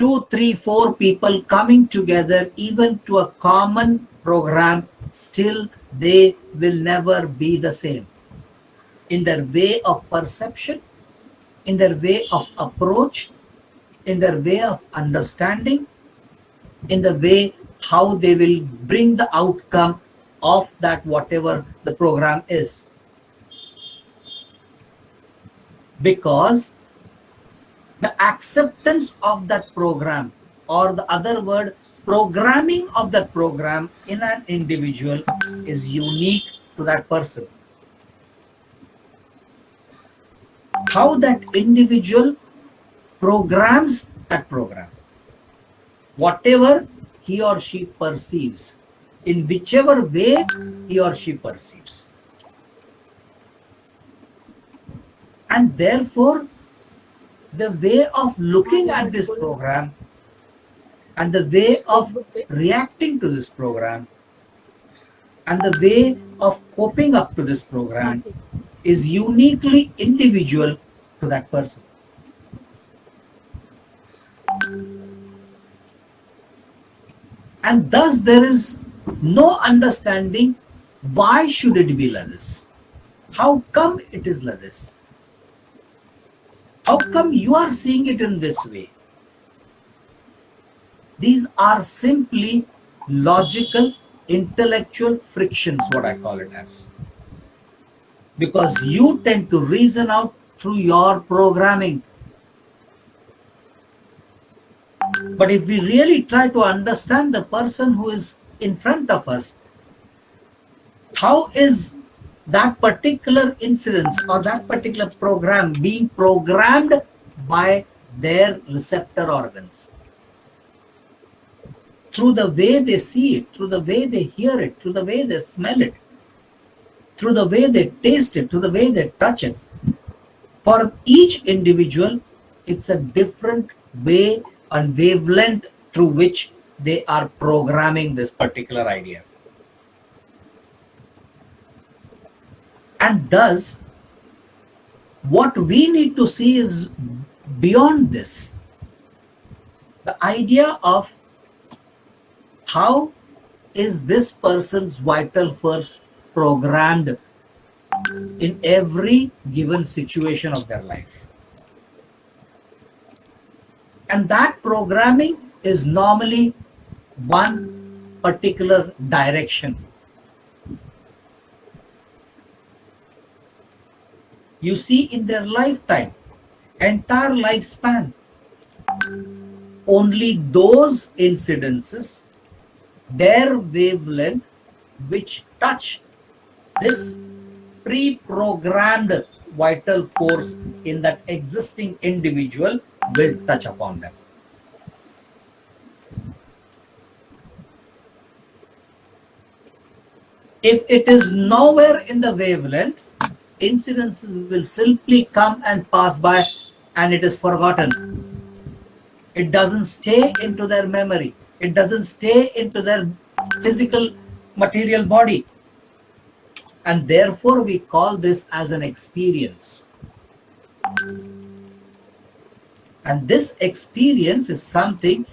two, three, four people coming together even to a common program, still they will never be the same in their way of perception, in their way of approach, in their way of understanding, in the way how they will bring the outcome of that whatever the program is. Because the acceptance of that program, or the other word, programming of that program in an individual, is unique to that person. How that individual programs that program, whatever he or she perceives, in whichever way he or she perceives. And therefore, the way of looking at this program and the way of reacting to this program and the way of coping up to this program is uniquely individual to that person. And thus there is no understanding why should it be like this? How come it is like this? How come you are seeing it in this way? These are simply logical, intellectual frictions, what I call it as. Because you tend to reason out through your programming. But if we really try to understand the person who is in front of us, how is that particular incident or that particular program being programmed by their receptor organs? Through the way they see it, through the way they hear it, through the way they smell it, through the way they taste it, through the way they touch it. For each individual, it's a different way and wavelength through which they are programming this particular idea. And thus, what we need to see is beyond this. The idea of how is this person's vital force programmed in every given situation of their life. And that programming is normally one particular direction. You see, in their lifetime, entire lifespan, only those incidences, their wavelength, which touch this pre-programmed vital force in that existing individual, will touch upon them. If it is nowhere in the wavelength, incidences will simply come and pass by and it is forgotten. It doesn't stay into their memory. It doesn't stay into their physical material body. And therefore we call this as an experience. And this experience is something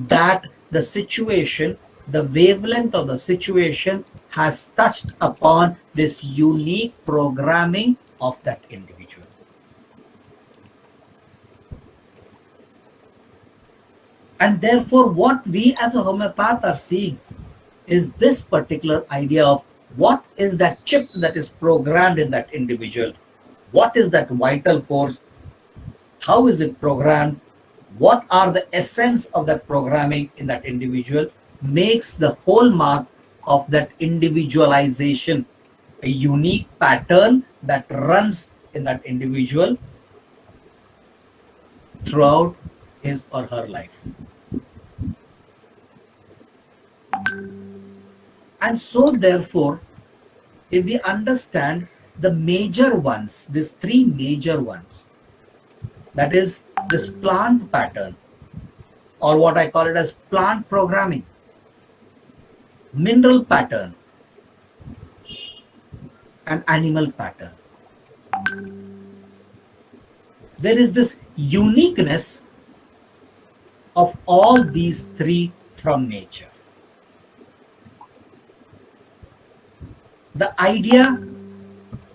that the situation, the wavelength of the situation has touched upon this unique programming of that individual. And therefore what we as a homeopath are seeing is this particular idea of what is that chip that is programmed in that individual? What is that vital force? How is it programmed? What are the essence of that programming in that individual? Makes the hallmark of that individualization a unique pattern that runs in that individual throughout his or her life. And so therefore, if we understand the major ones, these three major ones, that is this plant pattern, or what I call it as plant programming, mineral pattern, and animal pattern. There is this uniqueness of all these three from nature. The idea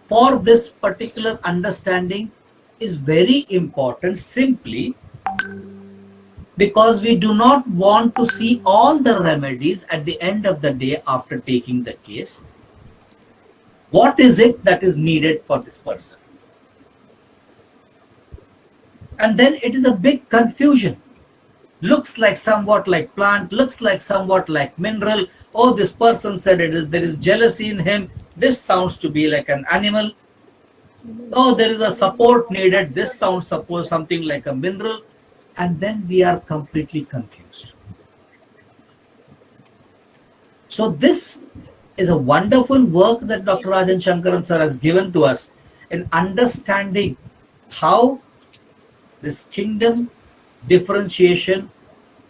for this particular understanding is very important simply because we do not want to see all the remedies at the end of the day after taking the case. What is it that is needed for this person? And then it is a big confusion. Looks like somewhat like plant, looks like somewhat like mineral. Oh, this person said there is jealousy in him. This sounds to be like an animal. Oh, there is a support needed. This sounds suppose something like a mineral. And then we are completely confused. So this is a wonderful work that Dr. Rajan Shankaran sir has given to us in understanding how this kingdom differentiation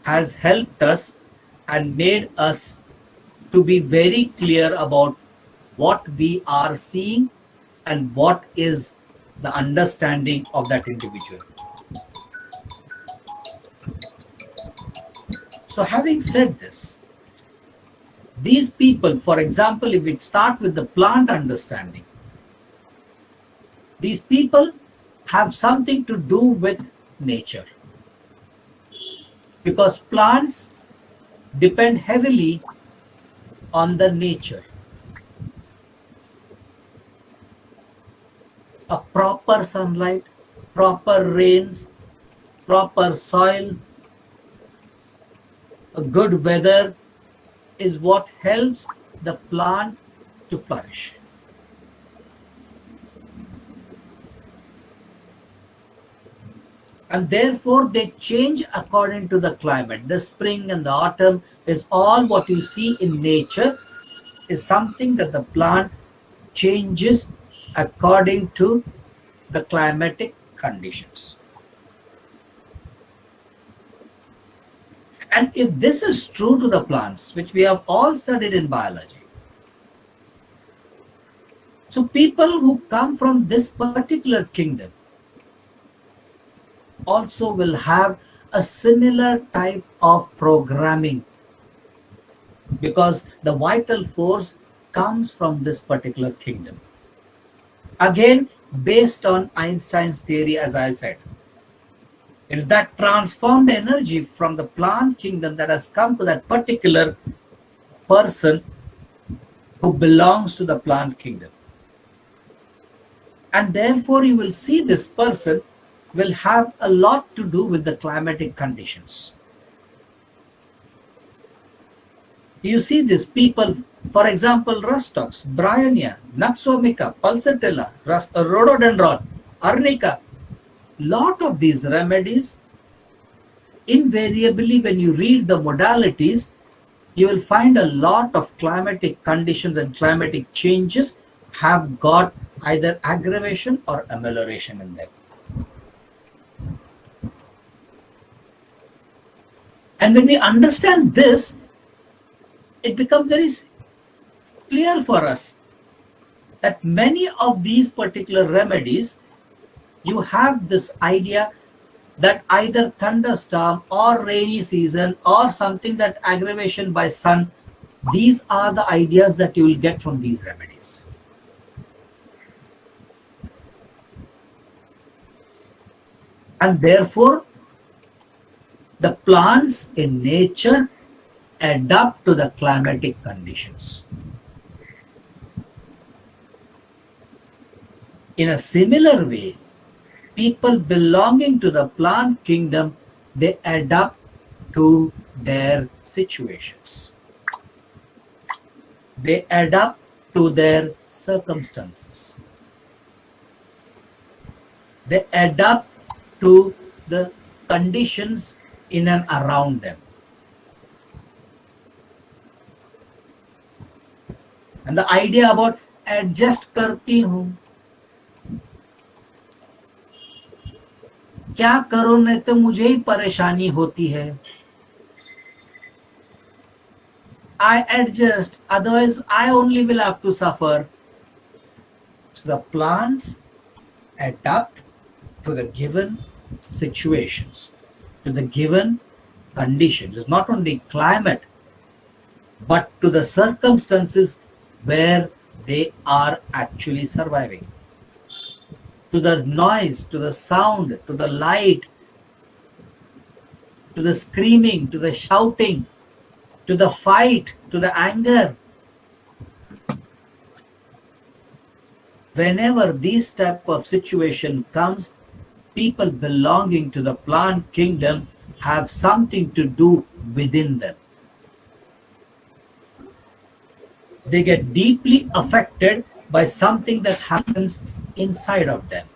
has helped us and made us to be very clear about what we are seeing and what is the understanding of that individual. So having said this, these people, for example, if we start with the plant understanding, these people have something to do with nature, because plants depend heavily on the nature. A proper sunlight, proper rains, proper soil, a good weather is what helps the plant to flourish. And therefore they change according to the climate. The spring and the autumn is all what you see in nature is something that the plant changes according to the climatic conditions. And if this is true to the plants, which we have all studied in biology, so people who come from this particular kingdom also will have a similar type of programming, because the vital force comes from this particular kingdom. Again, based on Einstein's theory, as I said, it is that transformed energy from the plant kingdom that has come to that particular person who belongs to the plant kingdom. And therefore you will see this person will have a lot to do with the climatic conditions. You see these people, for example, rustox, bryonia, naxomica, pulsatilla, rhododendron, arnica. Lot of these remedies, invariably when you read the modalities, you will find a lot of climatic conditions and climatic changes have got either aggravation or amelioration in them. And when we understand this, it becomes very clear for us that many of these particular remedies, you have this idea that either thunderstorm or rainy season or something that aggravation by sun, these are the ideas that you will get from these remedies. And therefore, the plants in nature adapt to the climatic conditions. In a similar way, people belonging to the plant kingdom, they adapt to their situations. They adapt to their circumstances. They adapt to the conditions in and around them. And the idea about adjust करती हूँ, क्या करो नहीं तो मुझे ही परेशानी होती है. I adjust, otherwise I only will have to suffer. So the plants adapt to the given situations, to the given conditions. It's not only climate, but to the circumstances where they are actually surviving. To the noise, to the sound, to the light, to the screaming, to the shouting, to the fight, to the anger. Whenever this type of situation comes, people belonging to the plant kingdom have something to do within them. They get deeply affected by something that happens inside of them.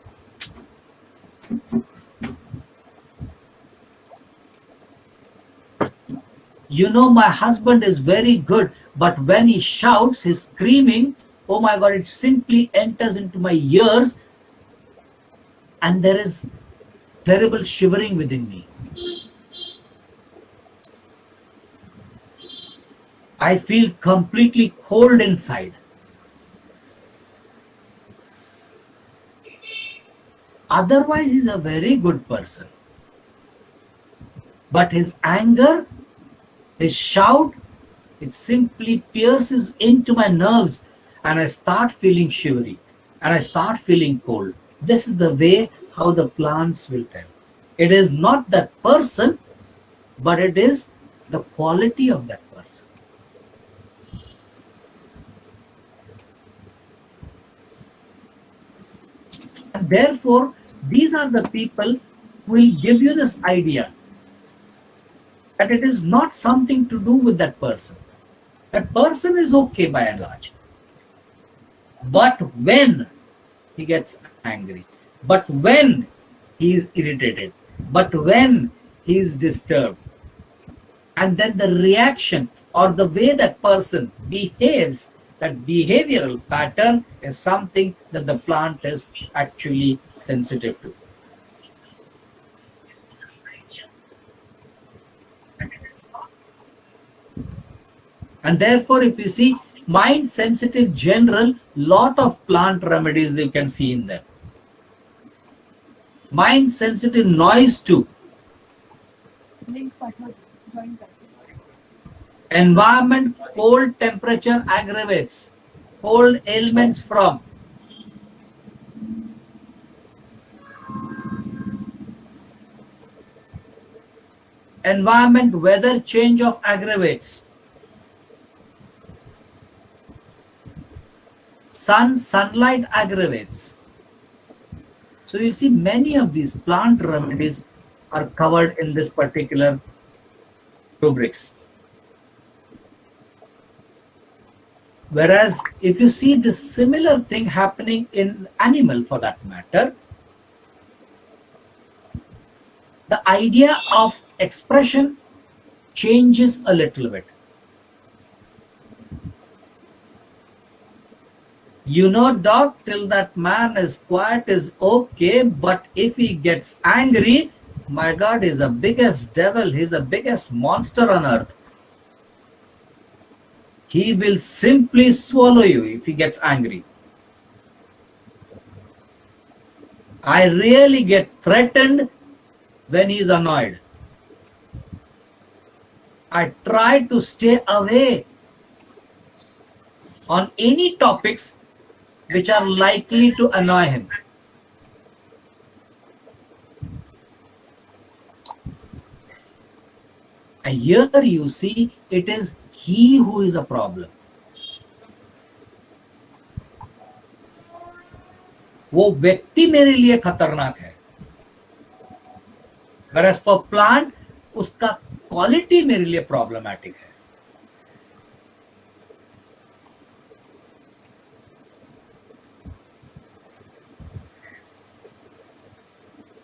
You know, my husband is very good, but when he shouts, he's screaming, oh my God, it simply enters into my ears, and there is terrible shivering within me. I feel completely cold inside. Otherwise, he's a very good person. But his anger, his shout, it simply pierces into my nerves, and I start feeling shivery, and I start feeling cold. This is the way how the plants will tell. It is not that person, but it is the quality of that person. And therefore, these are the people who will give you this idea that it is not something to do with that person. That person is okay by and large. But when he gets angry, but when he is irritated, but when he is disturbed, and then the reaction or the way that person behaves, that behavioral pattern is something that the plant is actually sensitive to. And therefore, if you see mind sensitive general, lot of plant remedies you can see in them. Mind sensitive noise too. Environment cold temperature aggravates. Cold ailments from. Environment weather change of aggravates. Sunlight aggravates. So you see many of these plant remedies are covered in this particular rubrics. Whereas if you see the similar thing happening in animal for that matter, the idea of expression changes a little bit. You know, dog, till that man is quiet is okay, but if he gets angry, my God, he's the biggest devil, he's the biggest monster on earth. He will simply swallow you if he gets angry. I really get threatened when he's annoyed. I try to stay away on any topics which are likely to annoy him. And here you see it is he who is a problem. वो व्यक्ति मेरे लिए खतरनाक है, whereas for plant उसका quality मेरे लिए problematic है.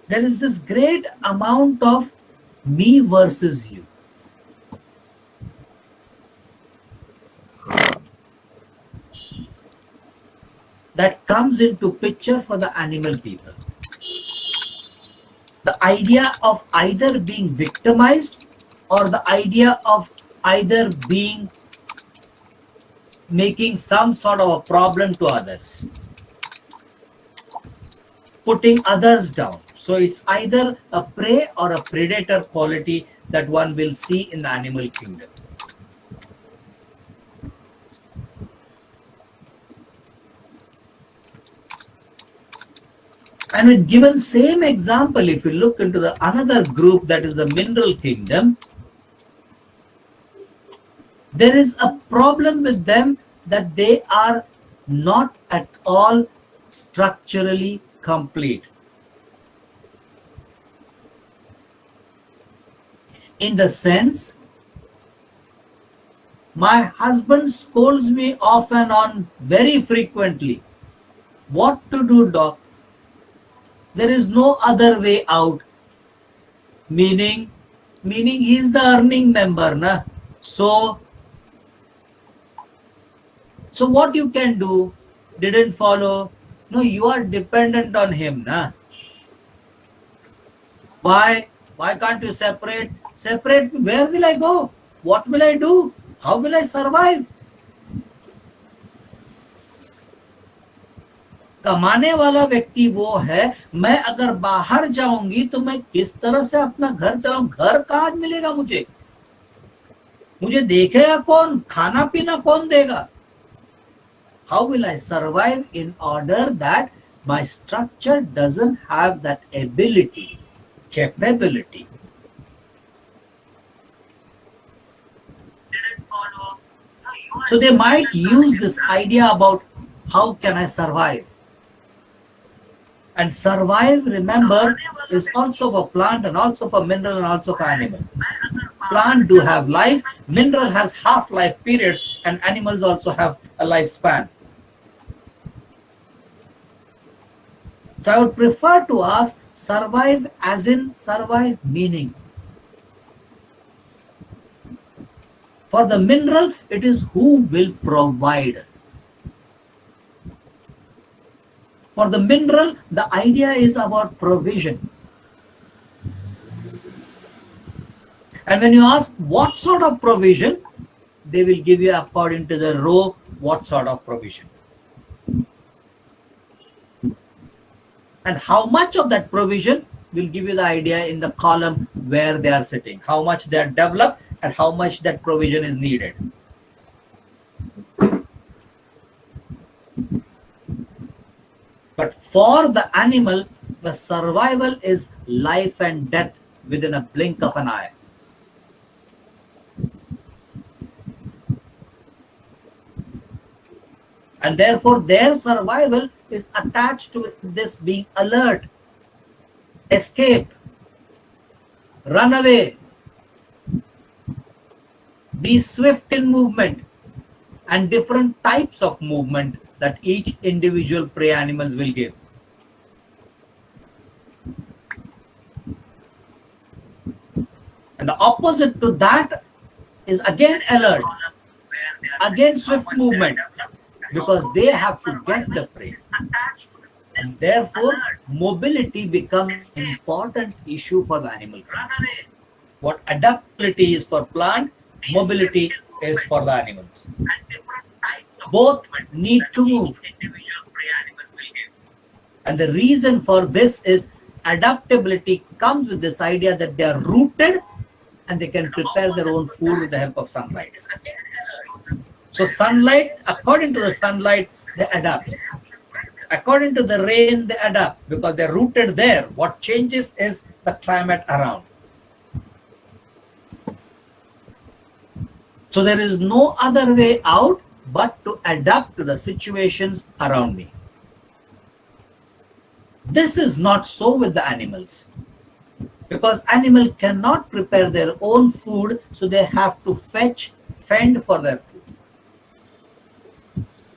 There is this great amount of me versus you. That comes into picture for the animal people. The idea of either being victimized or the idea of either being making some sort of a problem to others, putting others down. So it's either a prey or a predator quality that one will see in the animal kingdom. And with given same example, if you look into the another group, that is the mineral kingdom, there is a problem with them that they are not at all structurally complete. In the sense, my husband scolds me off and on very frequently. What to do, doc? There is no other way out. Meaning he is the earning member, na? So what you can do? Didn't follow. No, you are dependent on him, na? Why can't you separate? Separate, where will I go? What will I do? How will I survive? कमाने वाला व्यक्ति वो है, मैं अगर बाहर जाऊंगी तो मैं किस तरह से अपना घर चलाऊं? घर कहाँ मिलेगा मुझे देखेगा कौन? खाना पीना कौन देगा? How will I survive in order that my structure doesn't have that ability, capability? So they might use this idea about how can I survive? And survive, remember, is also for plant and also for mineral and also for animal. Plant do have life, mineral has half-life period, and animals also have a lifespan. So I would prefer to ask survive as in survive meaning. For the mineral, it is who will provide. For the mineral, the idea is about provision. And when you ask what sort of provision, they will give you according to the row what sort of provision. And how much of that provision will give you the idea in the column where they are sitting, how much they are developed and how much that provision is needed. But for the animal, the survival is life and death within a blink of an eye. And therefore their survival is attached to this being alert, escape, run away, be swift in movement, and different types of movement that each individual prey animals will give. And the opposite to that is again alert, again swift movement, because they have to get the prey. And therefore, mobility becomes an important issue for the animal. What adaptability is for plant, mobility is for the animals. Both need to move. And the reason for this is adaptability comes with this idea that they are rooted and they can prepare their own food with the help of sunlight. So sunlight, according to the sunlight, they adapt. According to the rain, they adapt because they're rooted there. What changes is the climate around. So there is no other way out but to adapt to the situations around me. This is not so with the animals, because animal cannot prepare their own food, so they have to fend for their food.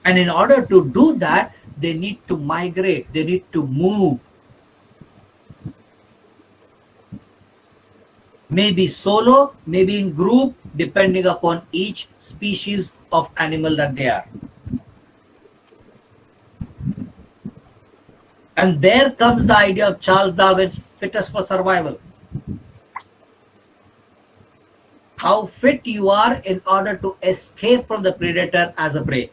And in order to do that, they need to migrate, they need to move. Maybe solo, maybe in group, depending upon each species of animal that they are. And there comes the idea of Charles Darwin's fittest for survival. How fit you are in order to escape from the predator as a prey.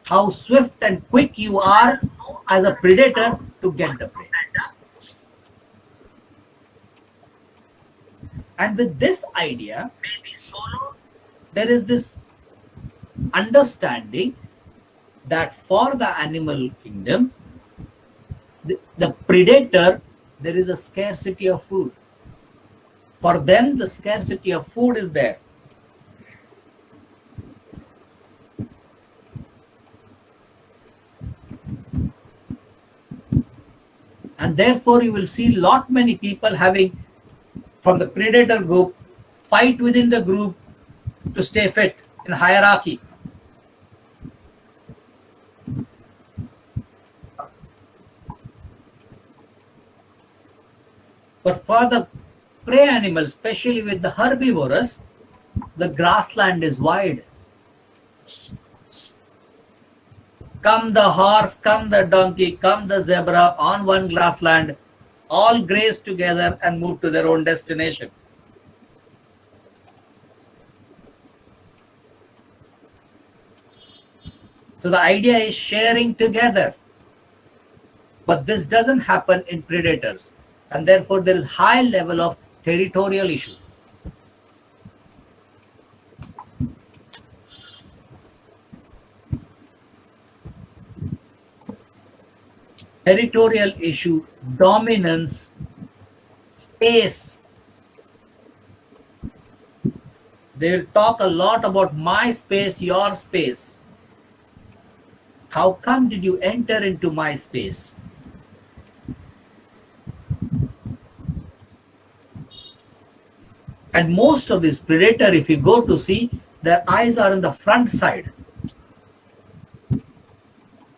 How swift and quick you are as a predator to get the prey. And with this idea, there is this understanding that for the animal kingdom, the predator, there is a scarcity of food. For them, the scarcity of food is there. And therefore, you will see lot many people having, from the predator group, fight within the group to stay fit in hierarchy. But for the prey animals, especially with the herbivorous, the grassland is wide. Come the horse, come the donkey, come the zebra on one grassland, all graze together and move to their own destination. So the idea is sharing together. But this doesn't happen in predators. And therefore there is high level of territorial issue. Territorial issue, dominance, space. They will talk a lot about my space, your space. How come did you enter into my space? And most of this predator, if you go to see, their eyes are on the front side,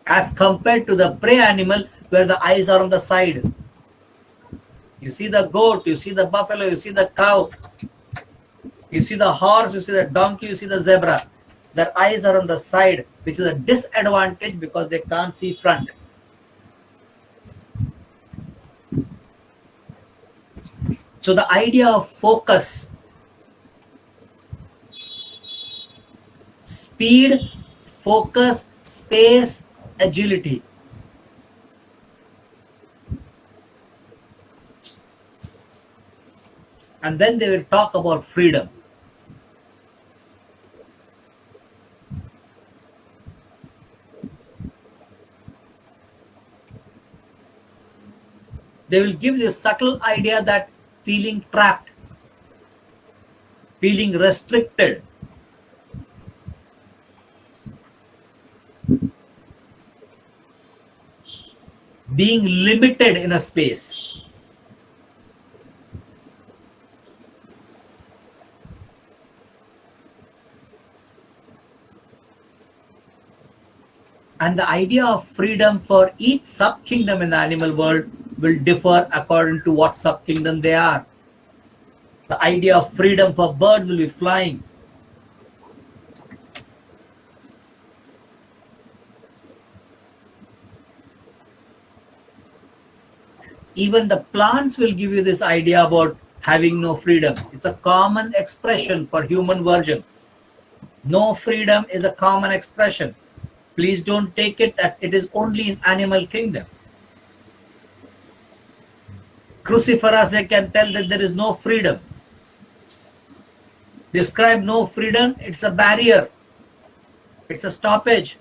as compared to the prey animal where the eyes are on the side. You see the goat, you see the buffalo, you see the cow, you see the horse, you see the donkey, you see the zebra. Their eyes are on the side, which is a disadvantage because they can't see front. So the idea of focus, speed, focus, space, agility. And then they will talk about freedom. They will give this subtle idea that feeling trapped, feeling restricted, being limited in a space. And the idea of freedom for each sub-kingdom in the animal world will differ according to what sub-kingdom they are. The idea of freedom for birds will be flying. Even the plants will give you this idea about having no freedom. It's a common expression for human version. No freedom is a common expression. Please don't take it that it is only in animal kingdom. Cruciferous can tell that there is no freedom. Describe no freedom, it's a barrier. It's a stoppage.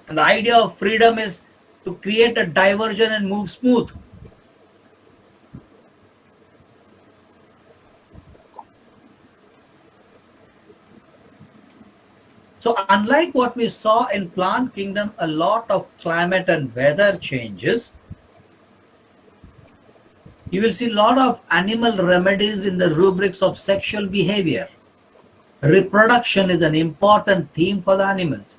And the idea of freedom is to create a diversion and move smooth. So unlike what we saw in plant kingdom, a lot of climate and weather changes, you will see a lot of animal remedies in the rubrics of sexual behavior. Reproduction is an important theme for the animals.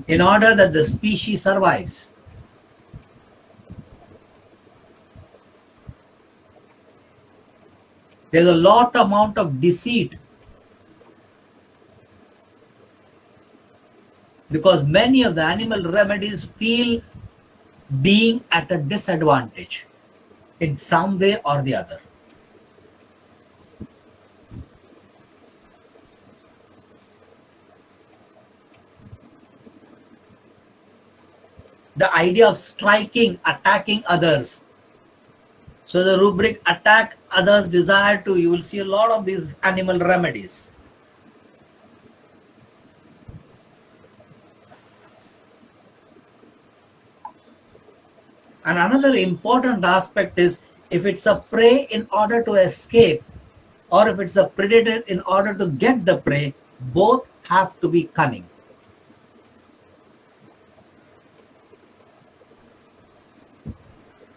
In order that the species survives. There's a lot amount of deceit because many of the animal remedies feel being at a disadvantage in some way or the other. The idea of striking, attacking others. So the rubric attack others desire to, you will see a lot of these animal remedies. And another important aspect is if it's a prey in order to escape, or if it's a predator in order to get the prey, both have to be cunning.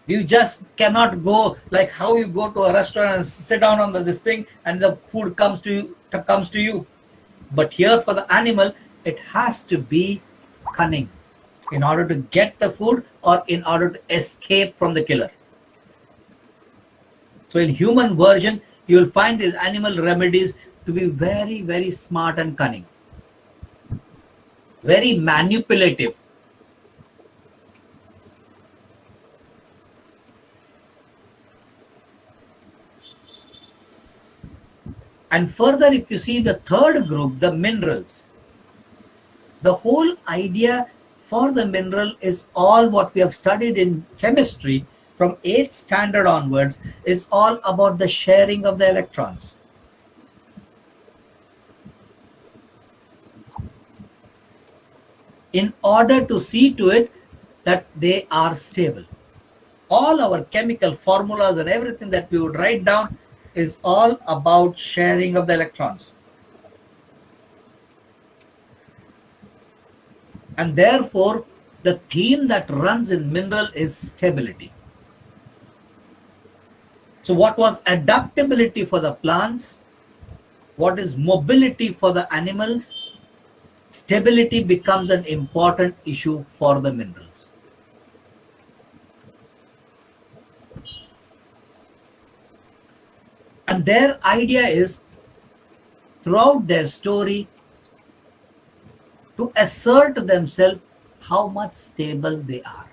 You just cannot go like how you go to a restaurant and sit down on this thing and the food comes to you. But here for the animal, it has to be cunning in order to get the food or in order to escape from the killer. So in human version, you will find these animal remedies to be very, very smart and cunning, very manipulative. And further, if you see the third group, the minerals, the whole idea for the mineral is all what we have studied in chemistry from 8th standard onwards, is all about the sharing of the electrons. In order to see to it that they are stable. All our chemical formulas and everything that we would write down is all about sharing of the electrons. And therefore, the theme that runs in mineral is stability. So what was adaptability for the plants? What is mobility for the animals? Stability becomes an important issue for the minerals. And their idea is, throughout their story, to assert themselves how much stable they are.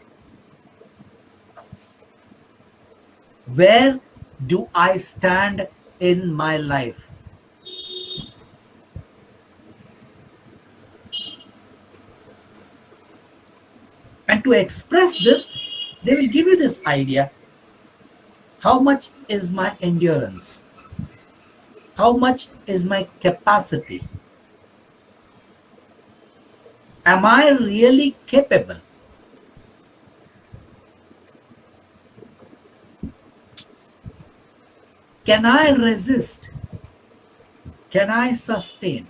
Where do I stand in my life? And to express this, they will give you this idea. How much is my endurance? How much is my capacity? Am I really capable? Can I resist? Can I sustain?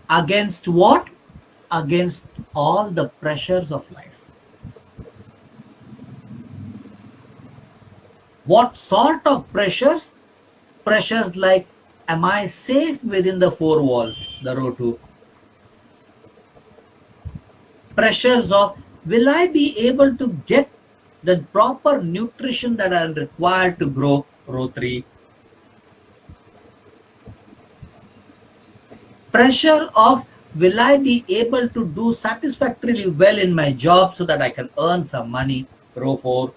Against what? Against all the pressures of life. What sort of pressures? Pressures like, am I safe within the four walls, the row 2? Pressures of, will I be able to get the proper nutrition that I am required to grow, row 3? Pressure of, will I be able to do satisfactorily well in my job so that I can earn some money, row 4?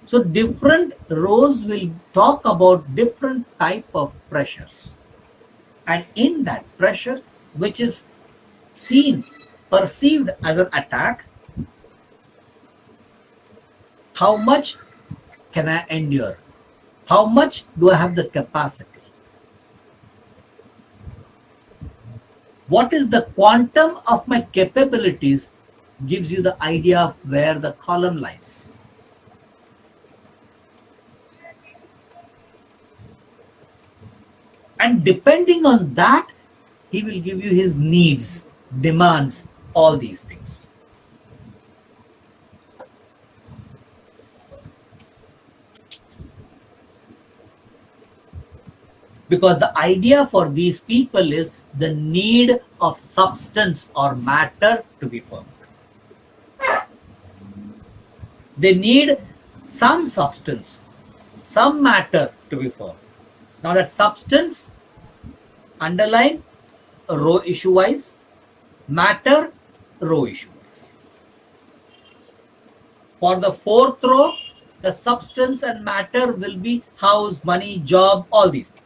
So different rows will talk about different type of pressures. And in that pressure, which is seen, perceived as an attack, how much can I endure? How much do I have the capacity? What is the quantum of my capabilities gives you the idea of where the column lies. And depending on that, he will give you his needs, demands, all these things. Because the idea for these people is the need of substance or matter to be formed. They need some substance, some matter to be formed. Now that substance, underline row issue wise, matter row issue wise. For the fourth row, the substance and matter will be house, money, job, all these things.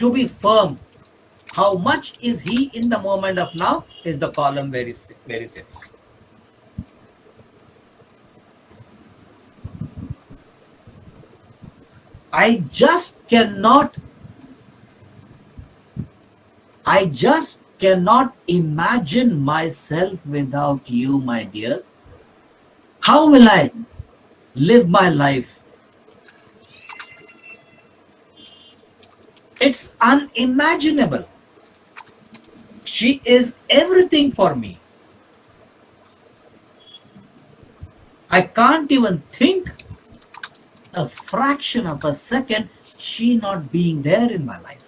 To be firm, how much is he in the moment of now is the column where he sits. I just cannot imagine myself without you, my dear. How will I live my life? It's unimaginable. She is everything for me. I can't even think a fraction of a second she not being there in my life.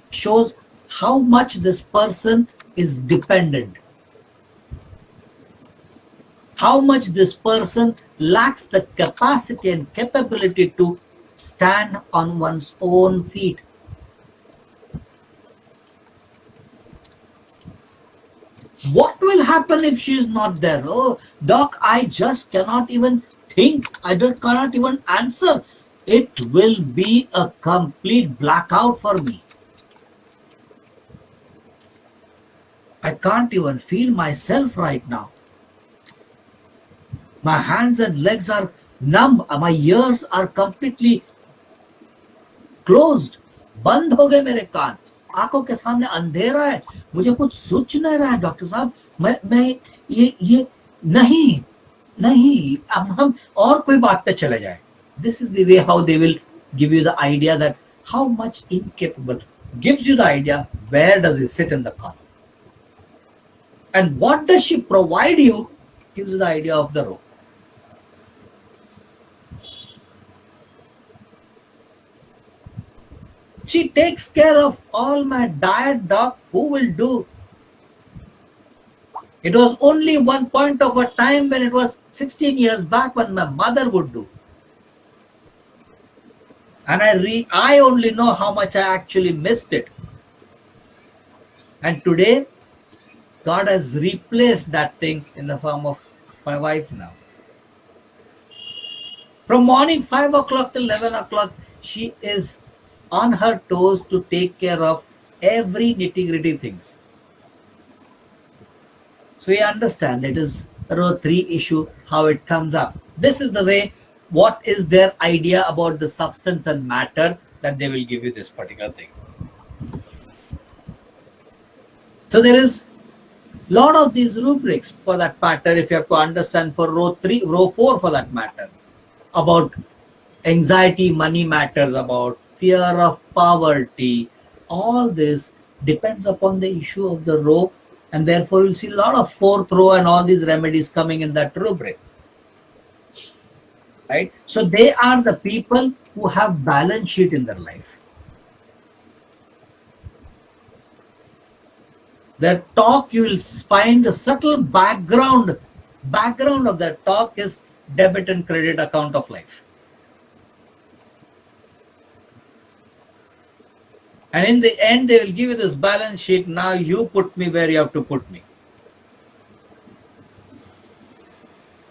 Shows how much this person is dependent. How much this person lacks the capacity and capability to stand on one's own feet. What will happen if she is not there? Oh, doc, I just cannot even think. Cannot even answer. It will be a complete blackout for me. I can't even feel myself right now. My hands and legs are numb. My ears are completely closed. बंद हो गए मेरे कान. आंखों के सामने अंधेरा है. मुझे कुछ सोच नहीं रहा है डॉक्टर साहब. मैं ये नहीं. अब हम और कोई बात पे चले जाए. This is the way how they will give you the idea that how much incapable. Gives you the idea where does it sit in the column. And what does she provide you gives you the idea of the row. She takes care of all my diet, doc. Who will do? It was only one point of a time when it was 16 years back when my mother would do. And I only know how much I actually missed it. And today, God has replaced that thing in the form of my wife now. From morning 5 o'clock till 11 o'clock, she is on her toes to take care of every nitty-gritty things. So we understand it is row 3 issue, how it comes up. This is the way, what is their idea about the substance and matter that they will give you this particular thing. So there is a lot of these rubrics for that matter, if you have to understand for row 4 for that matter, about anxiety, money matters, about fear of poverty. All this depends upon the issue of the row, and therefore you'll see a lot of 4th row and all these remedies coming in that rubric. Right? So they are the people who have balance sheet in their life. Their talk, you will find the subtle background of their talk is debit and credit account of life. And in the end, they will give you this balance sheet. Now you put me where you have to put me.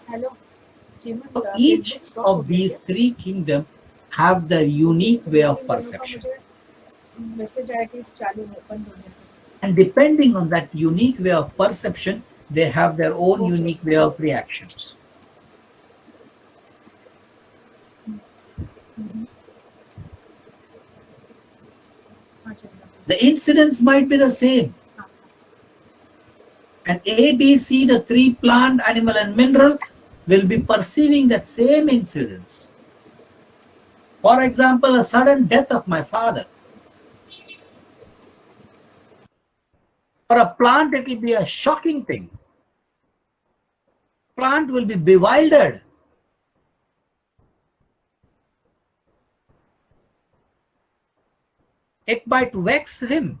Hello. So each of these 3 kingdoms have their unique way of perception. And depending on that unique way of perception, they have their own unique way of reactions. The incidents might be the same. And A, B, C, the 3 plant, animal and mineral will be perceiving that same incidents. For example, a sudden death of my father. For a plant, it will be a shocking thing. Plant will be bewildered. It might vex him.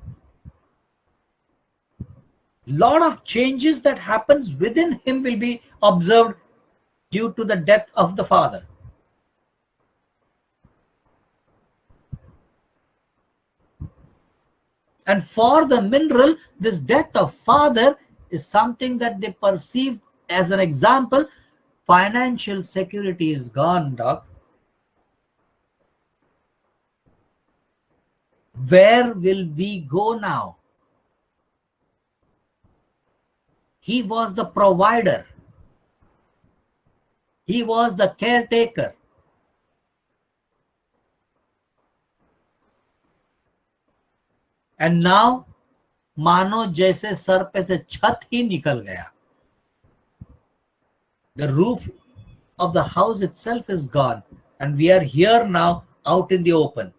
Lot of changes that happens within him will be observed due to the death of the father. And for the mineral, this death of father is something that they perceive as an example. Financial security is gone, doc. Where will we go now? He was the provider. He was the caretaker. And now मानो जैसे sir पे से छत ही निकल गया. The roof of the house itself is gone, and we are here now out in the open.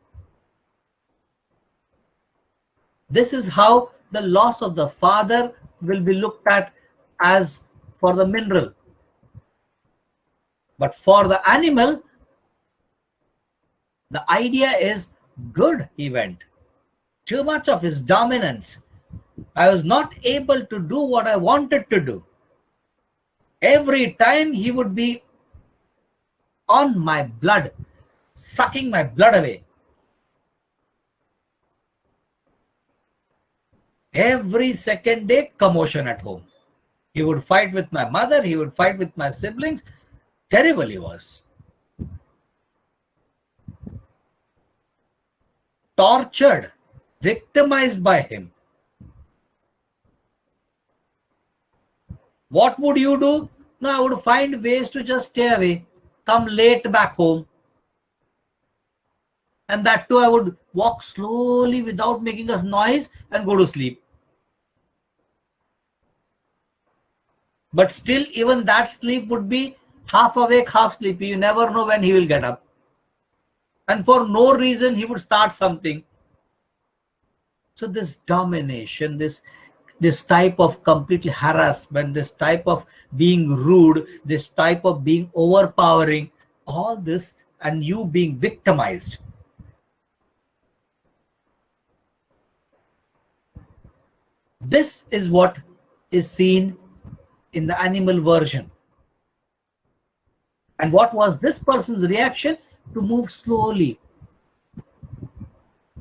This is how the loss of the father will be looked at as for the mineral. But for the animal, the idea is good, he went. Too much of his dominance. I was not able to do what I wanted to do. Every time he would be on my blood, sucking my blood away. Every second day, commotion at home. He would fight with my mother, he would fight with my siblings. Terrible he was. Tortured, victimized by him. What would you do? No, I would find ways to just stay away, come late back home. And that too, I would walk slowly without making a noise and go to sleep. But still, even that sleep would be half awake, half sleepy. You never know when he will get up. And for no reason, he would start something. So this domination, this type of completely harassment, this type of being rude, this type of being overpowering, all this, and you being victimized. This is what is seen in the animal version. And what was this person's reaction? To move slowly.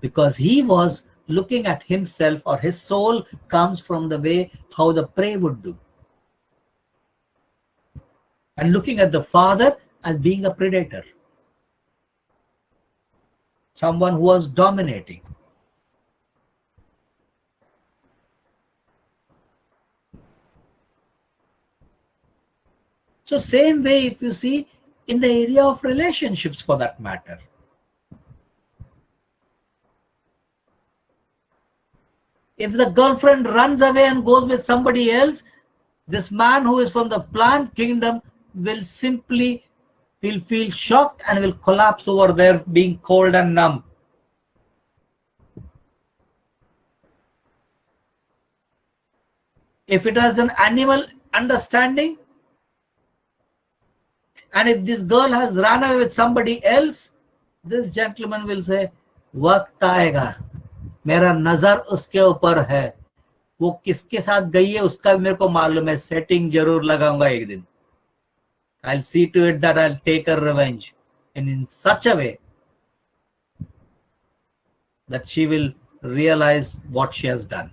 Because he was looking at himself, or his soul comes from the way how the prey would do. And looking at the father as being a predator. Someone who was dominating. So same way, if you see in the area of relationships for that matter. If the girlfriend runs away and goes with somebody else, this man who is from the plant kingdom will feel shocked and will collapse over there, being cold and numb. If it has an animal understanding, and if this girl has run away with somebody else, this gentleman will say, वक्त आएगा, मेरा नजर उसके ऊपर है, वो किसके साथ गई है उसका भी मेरे को मालूम है, सेटिंग जरूर लगाऊंगा एक दिन. I'll see to it that I'll take her revenge, and in such a way that she will realize what she has done.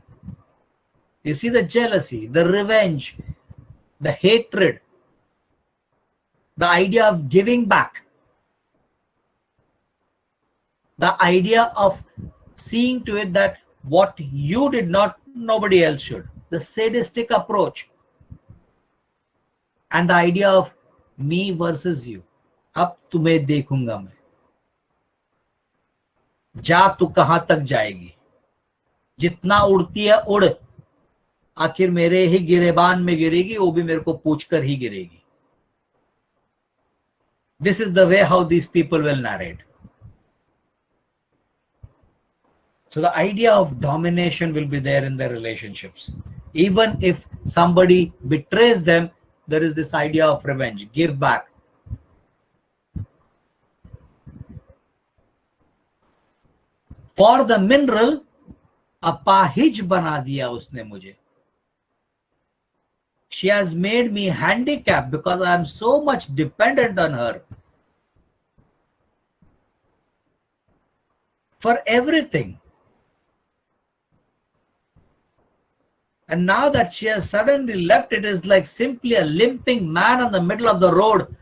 You see the jealousy, the revenge, the hatred, the idea of giving back, the idea of seeing to it that what you did not, nobody else should, the sadistic approach, and the idea of me versus you. अब तुम्हें देखूंगा मैं, जा तू कहां तक जाएगी, जितना उड़ती है उड़, आखिर मेरे ही गिरेबान में गिरेगी, वो भी मेरे को पूछकर ही गिरेगी. This is the way how these people will narrate. So the idea of domination will be there in their relationships. Even if somebody betrays them, there is this idea of revenge, give back. For the mineral, अपाहिज बना दिया उसने मुझे. She has made me handicapped because I am so much dependent on her for everything. And now that she has suddenly left, it is like simply a limping man on the middle of the road,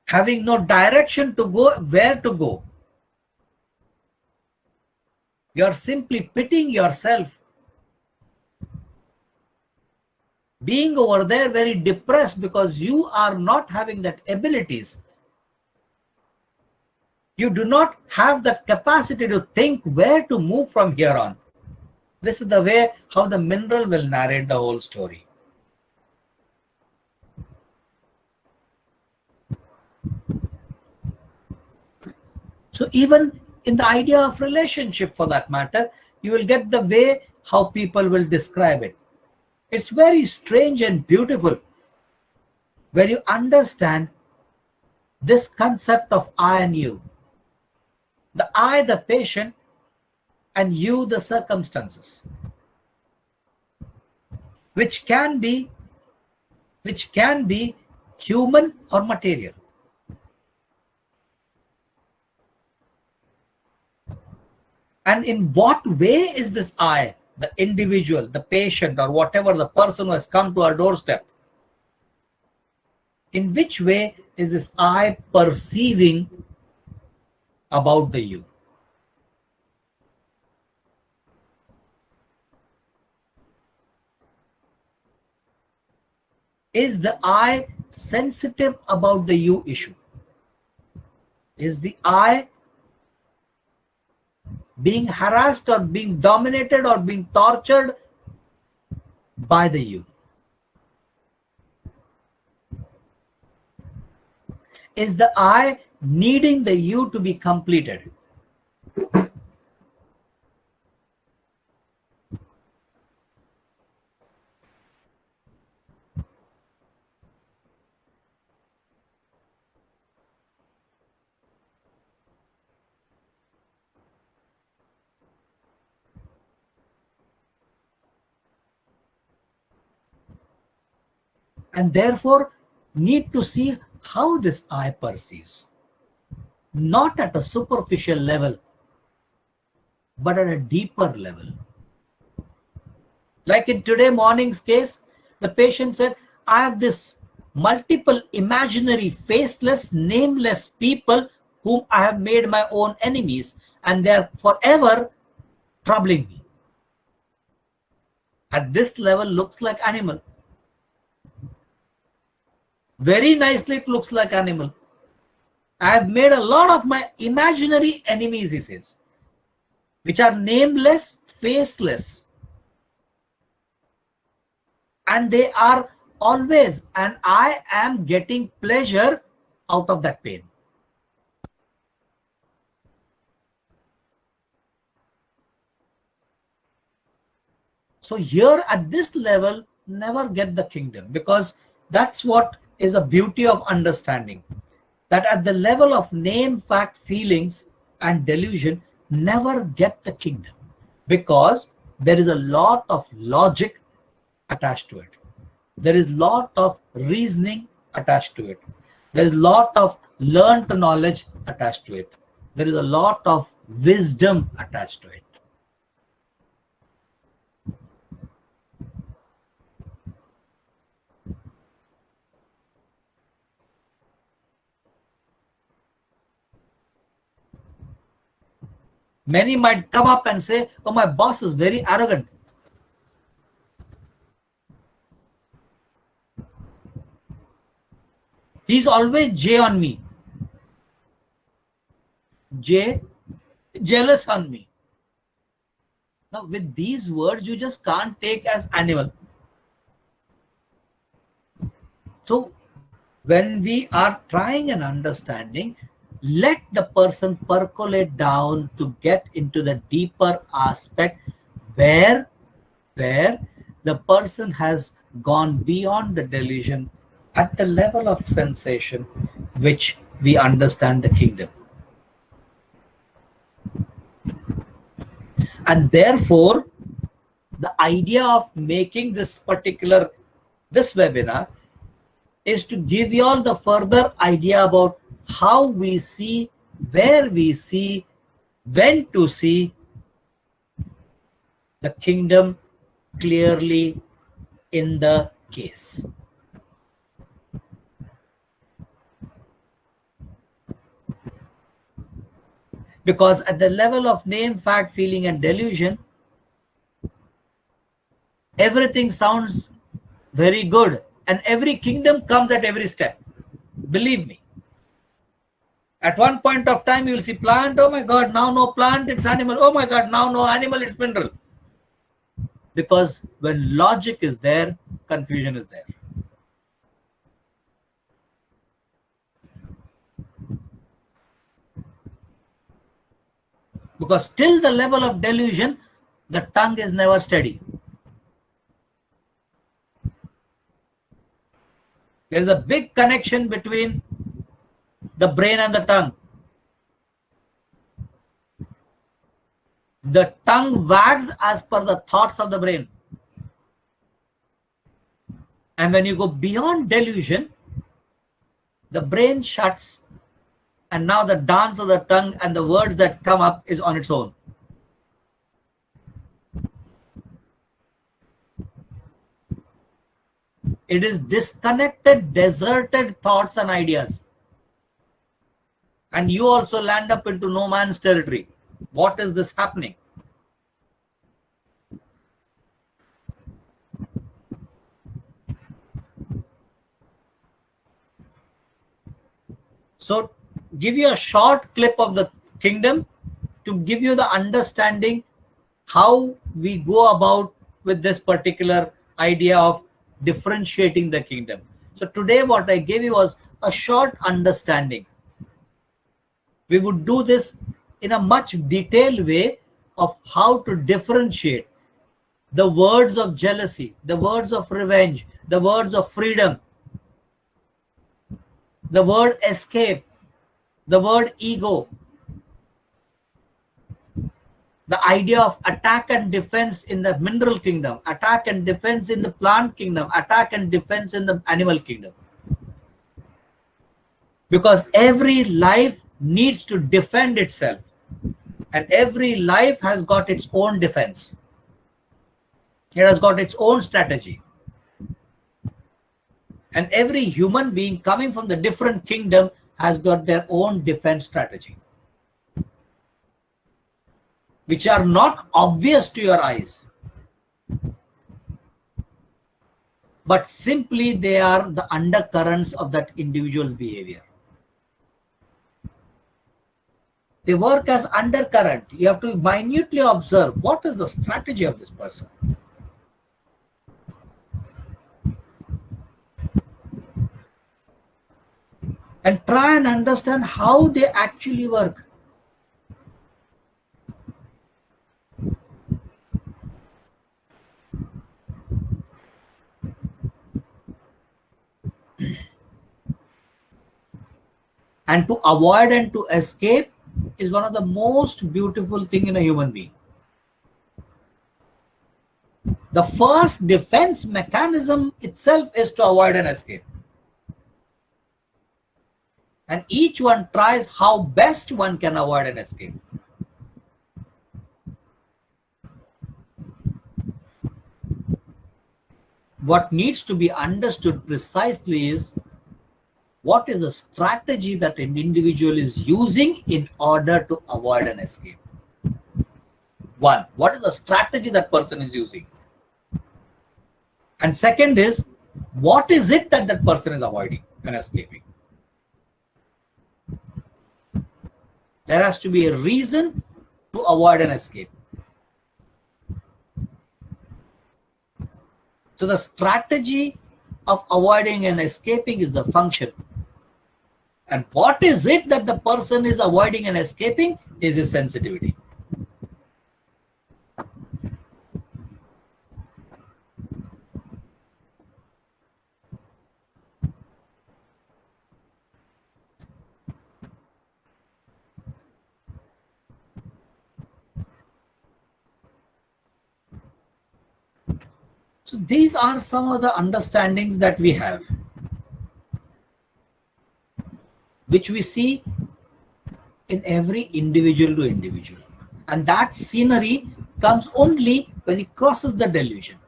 having no direction to go, where to go. You are simply pitying yourself, being over there very depressed because you are not having that abilities. You do not have that capacity to think where to move from here on. This is the way how the mineral will narrate the whole story. So even in the idea of relationship, for that matter, you will get the way how people will describe it. It's very strange and beautiful when you understand this concept of I and you. The I, the patient, and you, the circumstances, which can be human or material. And in what way is this I, the individual, the patient, or whatever, the person who has come to our doorstep, in which way is this I perceiving about the you? Is the I sensitive about the you issue? Is the I being harassed or being dominated or being tortured by the you? Is the I needing the you to be completed? And therefore need to see how this I perceives, not at a superficial level, but at a deeper level. Like in today morning's case, the patient said, I have this multiple imaginary, faceless, nameless people whom I have made my own enemies, and they are forever troubling me. At this level, looks like animal. Very nicely, it looks like animal. I have made a lot of my imaginary enemies, he says, which are nameless, faceless. And they are always, and I am getting pleasure out of that pain. So here at this level, never get the kingdom, because that's what is the beauty of understanding. That at the level of name, fact, feelings, and delusion, never get the kingdom, because there is a lot of logic attached to it. There is a lot of reasoning attached to it. There is a lot of learned knowledge attached to it. There is a lot of wisdom attached to it. Many might come up and say, oh, my boss is very arrogant. He's always J on me. J, jealous on me. Now, with these words, you just can't take as animal. So, when we are trying an understanding, let the person percolate down to get into the deeper aspect where the person has gone beyond the delusion at the level of sensation which we understand the kingdom. And therefore, the idea of making this webinar is to give you all the further idea about how we see, where we see, when to see the kingdom clearly in the case. Because at the level of name, fact, feeling, and delusion, everything sounds very good, and every kingdom comes at every step. Believe me. At one point of time, you will see plant, oh my God, now no plant, it's animal. Oh my God, now no animal, it's mineral. Because when logic is there, confusion is there. Because till the level of delusion, the tongue is never steady. There is a big connection between the brain and the tongue. The tongue wags as per the thoughts of the brain. And when you go beyond delusion, the brain shuts, and now the dance of the tongue and the words that come up is on its own. It is disconnected, deserted thoughts and ideas. And you also land up into no man's territory. What is this happening? So, give you a short clip of the kingdom to give you the understanding how we go about with this particular idea of differentiating the kingdom. So today what I gave you was a short understanding. We would do this in a much detailed way of how to differentiate the words of jealousy, the words of revenge, the words of freedom, the word escape, the word ego, the idea of attack and defense in the mineral kingdom, attack and defense in the plant kingdom, attack and defense in the animal kingdom. Because every life needs to defend itself, and every life has got its own defense. It has got its own strategy. And every human being coming from the different kingdom has got their own defense strategy, which are not obvious to your eyes, but simply they are the undercurrents of that individual's behavior. They work as undercurrent. You have to minutely observe what is the strategy of this person. And try and understand how they actually work. And to avoid and to escape is one of the most beautiful things in a human being. The first defense mechanism itself is to avoid and escape. And each one tries how best one can avoid and escape. What needs to be understood precisely is what is the strategy that an individual is using in order to avoid and escape. One, what is the strategy that person is using? And second is, what is it that that person is avoiding and escaping? There has to be a reason to avoid and escape. So the strategy of avoiding and escaping is the function. And what is it that the person is avoiding and escaping is his sensitivity. So these are some of the understandings that we have, which we see in every individual to individual. And that scenery comes only when it crosses the delusion.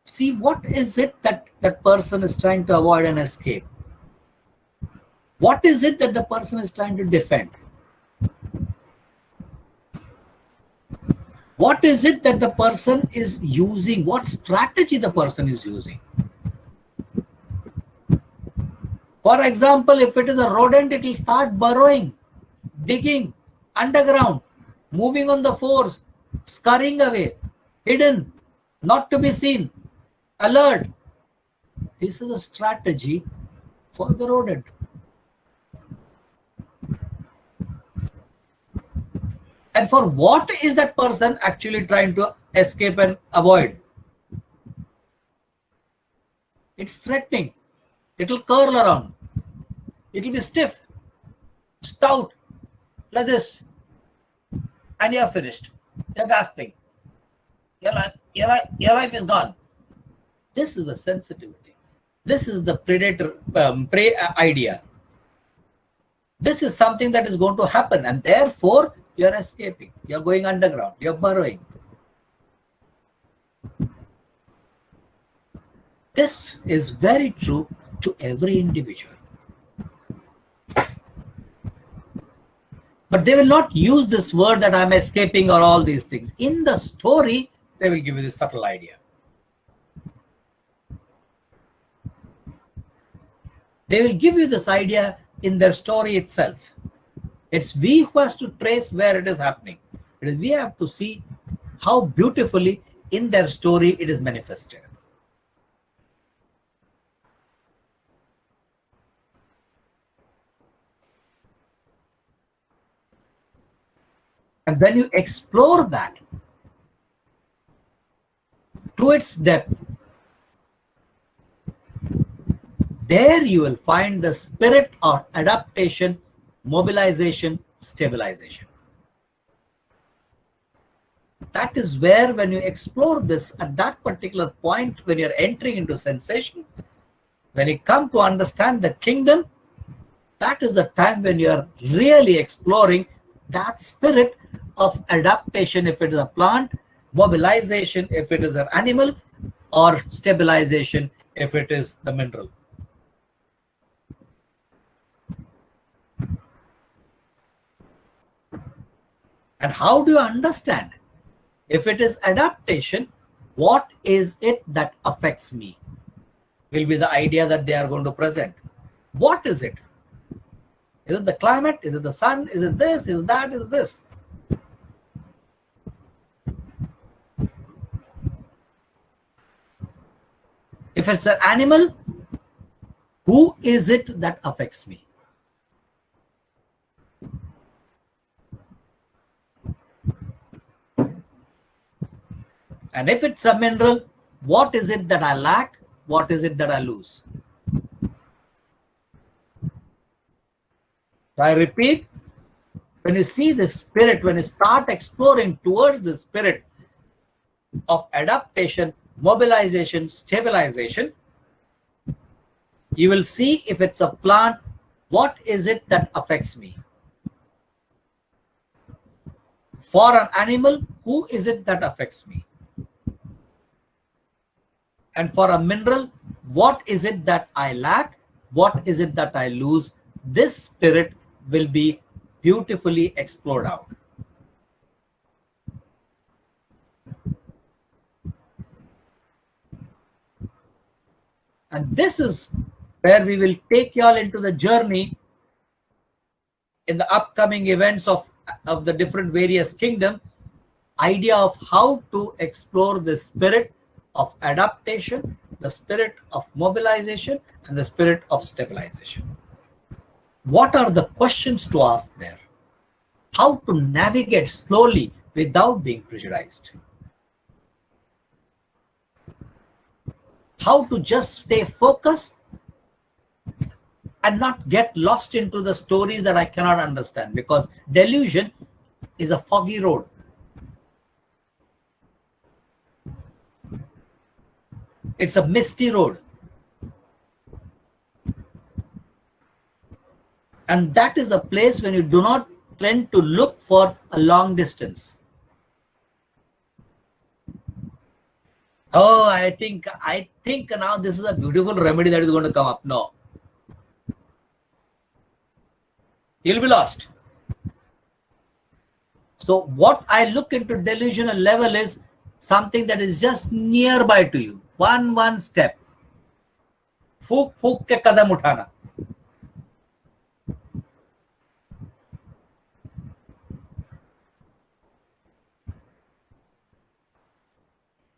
See, what is it that that person is trying to avoid and escape? What is it that the person is trying to defend? What is it that the person is using? What strategy the person is using? For example, if it is a rodent, it will start burrowing, digging underground, moving on the floors, scurrying away, hidden, not to be seen, alert. This is a strategy for the rodent. And for what is that person actually trying to escape and avoid? It's threatening. It will curl around. It will be stiff, stout, like this. And you're finished. You're gasping. Your life is gone. This is the sensitivity. This is the predator prey idea. This is something that is going to happen, and therefore you're escaping. You're going underground. You're burrowing. This is very true to every individual. But they will not use this word that I'm escaping or all these things. In the story, they will give you this subtle idea. They will give you this idea in their story itself. It's we who has to trace where it is happening. We have to see how beautifully in their story it is manifested. And when you explore that to its depth, there you will find the spirit of adaptation, mobilization, stabilization. That is where, when you explore this at that particular point, when you're entering into sensation, when you come to understand the kingdom, that is the time when you're really exploring that spirit of adaptation, if it is a plant, mobilization if it is an animal, or stabilization if it is the mineral. And how do you understand? If it is adaptation, what is it that affects me? Will be the idea that they are going to present. What is it? Is it the climate? Is it the sun? Is it this? Is that? Is this? If it's an animal, who is it that affects me? And if it's a mineral, what is it that I lack? What is it that I lose? So I repeat, when you see the spirit, when you start exploring towards the spirit of adaptation, mobilization, stabilization, you will see if it's a plant, what is it that affects me? For an animal, who is it that affects me? And for a mineral, what is it that I lack? What is it that I lose? This spirit will be beautifully explored out. And this is where we will take you all into the journey in the upcoming events of the different various kingdom, idea of how to explore the spirit of adaptation, the spirit of mobilization, and the spirit of stabilization. What are the questions to ask there? How to navigate slowly without being pressurized? How to just stay focused and not get lost into the stories that I cannot understand, because delusion is a foggy road. It's a misty road. And that is the place when you do not tend to look for a long distance. Oh, I think now this is a beautiful remedy that is going to come up. No. You'll be lost. So what I look into delusional level is something that is just nearby to you, one step. फूक फूक के कदम उठाना.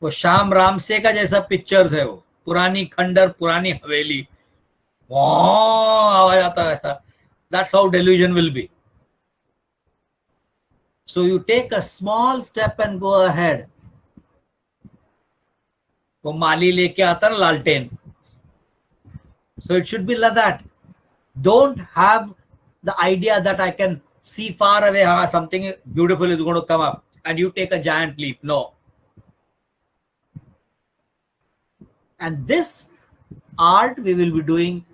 वो Shyam Ramsay का जैसा pictures है, वो पुरानी खंडर, पुरानी हवेली, आवाज आता है. That's how delusion will be. So you take a small step and go ahead. वो माली लेके आता ना लालटेन. So it should be like that. Don't have the idea that I can see far away, something beautiful is going to come up, and you take a giant leap. No. And this art we will be doing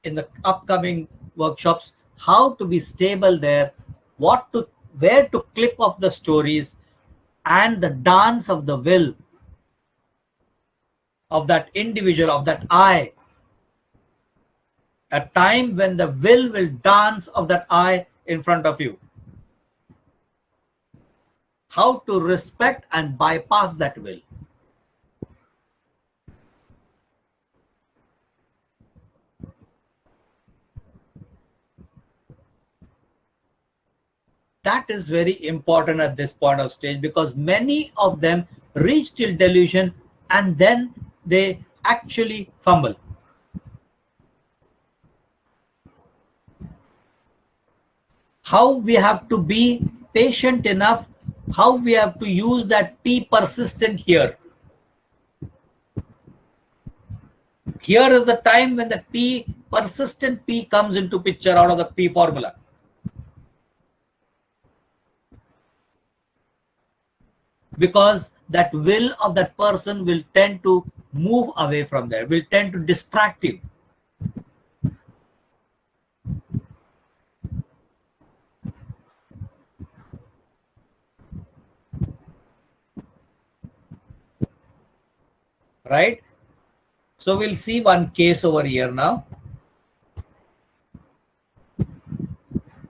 in the upcoming workshops, how to be stable there, where to clip off the stories, and the dance of the will of that individual, of that I. A time when the will dance of that I in front of you. How to respect and bypass that will. That is very important at this point of stage, because many of them reach till delusion and then they actually fumble. How we have to be patient enough, how we have to use that P persistent here. Here is the time when the P, persistent P, comes into picture out of the P formula. Because that will of that person will tend to move away from there, will tend to distract you. Right? So we'll see one case over here now.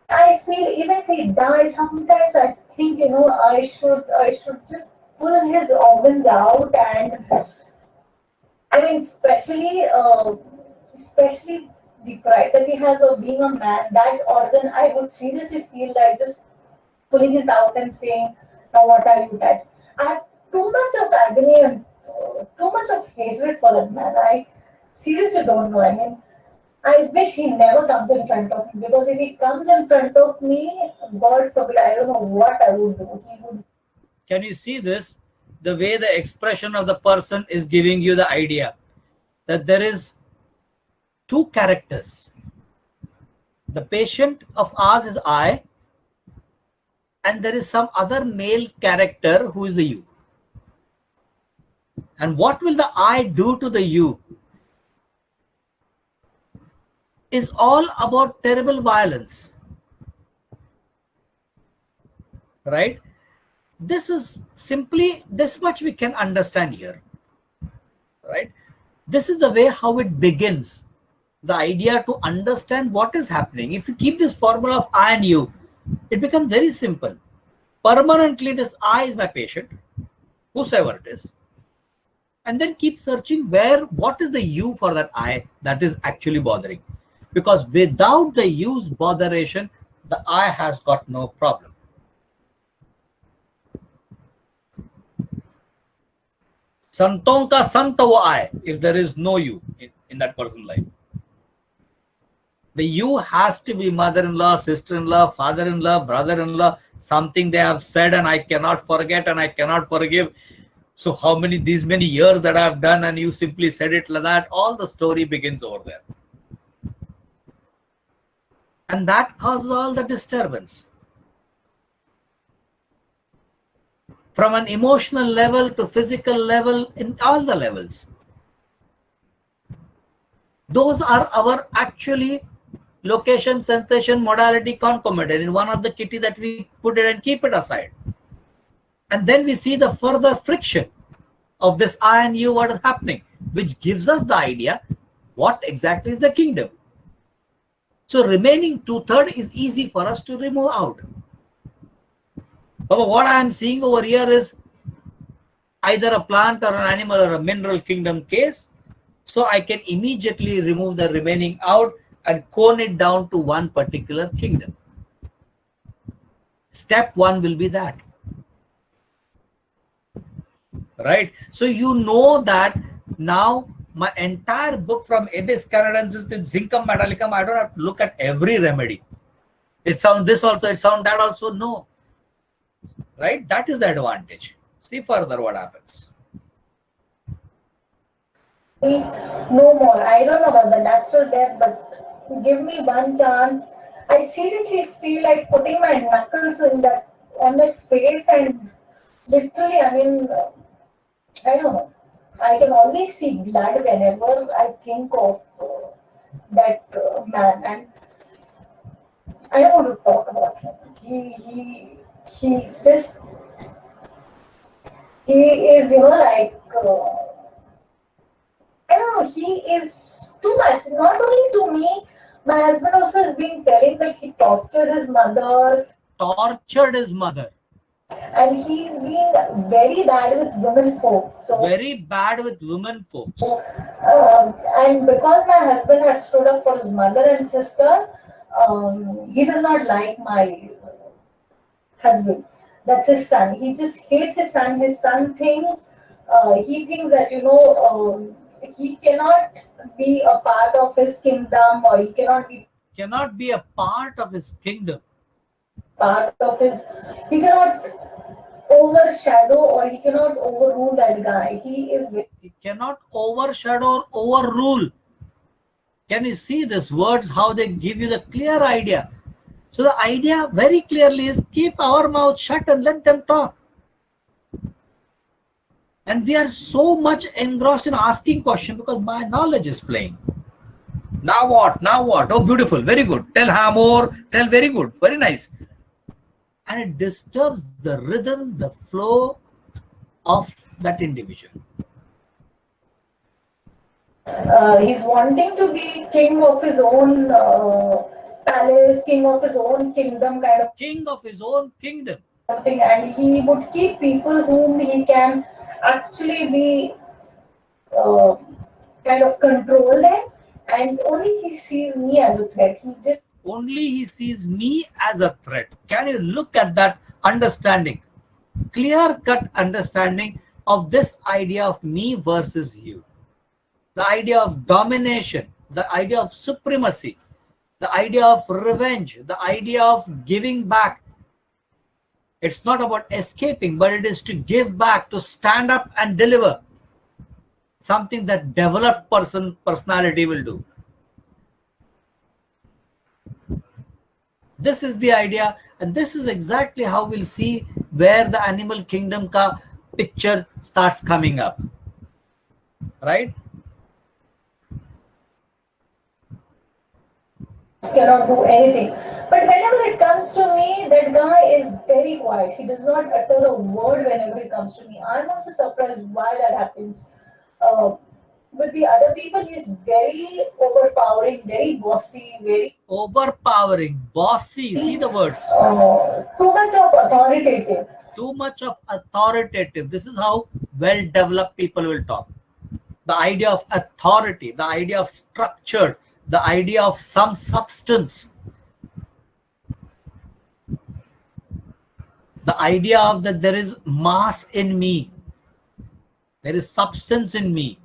I feel even if he dies, sometimes I think I should just pull his organs out, and I mean especially the pride that he has of being a man. That organ, I would seriously feel like just pulling it out and saying, "Now what are you guys?" I have too much of agony and too much of hatred for that man. I seriously don't know. I mean, I wish he never comes in front of me, because if he comes in front of me, God forbid, I don't know what I would do. He would. Can you see this? The way the expression of the person is giving you the idea that there is two characters. The patient of ours is I, and there is some other male character who is the you. And what will the I do to the you is all about terrible violence. Right? This is simply this much we can understand here. Right? This is the way how it begins. The idea to understand what is happening. If you keep this formula of I and you, it becomes very simple. Permanently, this I is my patient, whosoever it is. And then keep searching what is the you for that I that is actually bothering. Because without the you's botheration, the I has got no problem. Santon ka sant wo I, if there is no you in that person's life. The you has to be mother-in-law, sister-in-law, father-in-law, brother-in-law, something they have said and I cannot forget and I cannot forgive. So how these many years that I have done and you simply said it like that, all the story begins over there. And that causes all the disturbance. From an emotional level to physical level, in all the levels. Those are our actually location, sensation, modality, concomitant in one of the kitty that we put it and keep it aside. And then we see the further friction of this I and you, what is happening, which gives us the idea what exactly is the kingdom. So remaining 2/3 is easy for us to remove out. But what I am seeing over here is either a plant or an animal or a mineral kingdom case. So I can immediately remove the remaining out and cone it down to one particular kingdom. Step one will be that. Right? So you know that now my entire book from Abies canadensis to Zincum metallicum, I don't have to look at every remedy. It sound this also, it sound that also. No. Right? That is the advantage. See further what happens. No more. I don't know about the natural death, but give me one chance. I seriously feel like putting my knuckles in that on that face and literally, I mean, I don't know. I can always see blood whenever I think of that man, and I don't want to talk about him. He just he is, you know, like. I don't know, he is too much. Not only to me, my husband also has been telling that he tortured his mother. Tortured his mother. And he's been very bad with women folks. So, very bad with women folks. And because my husband had stood up for his mother and sister, he does not like my husband. That's his son. He just hates his son. His son thinks, he thinks that, you know, he cannot be a part of his kingdom, or he cannot be a part of his kingdom. Part of his, he cannot overshadow or he cannot overrule that guy. He cannot overshadow or overrule. Can you see these words, how they give you the clear idea? So the idea very clearly is keep our mouth shut and let them talk. And we are so much engrossed in asking questions because my knowledge is playing. Now what? Now what? Oh, beautiful. Very good. Tell more. Tell very good. Very nice. And it disturbs the rhythm, the flow of that individual. He's wanting to be king of his own palace, king of his own kingdom, kind of king of his own kingdom. Something, and he would keep people whom he can actually be kind of control them, and only he sees me as a threat. Only he sees me as a threat. Can you look at that understanding? Clear-cut understanding of this idea of me versus you. The idea of domination, the idea of supremacy, the idea of revenge, the idea of giving back. It's not about escaping, but it is to give back, to stand up and deliver. Something that developed personality will do. This is the idea, and this is exactly how we'll see where the animal kingdom ka picture starts coming up. Right? Cannot do anything. But whenever it comes to me, that guy is very quiet. He does not utter a word whenever it comes to me. I'm also surprised why that happens. With the other people, he's very overpowering, very bossy, very overpowering, bossy. See the words. Too much of authoritative. Too much of authoritative. This is how well-developed people will talk. The idea of authority, the idea of structure, the idea of some substance, the idea of that there is mass in me, there is substance in me,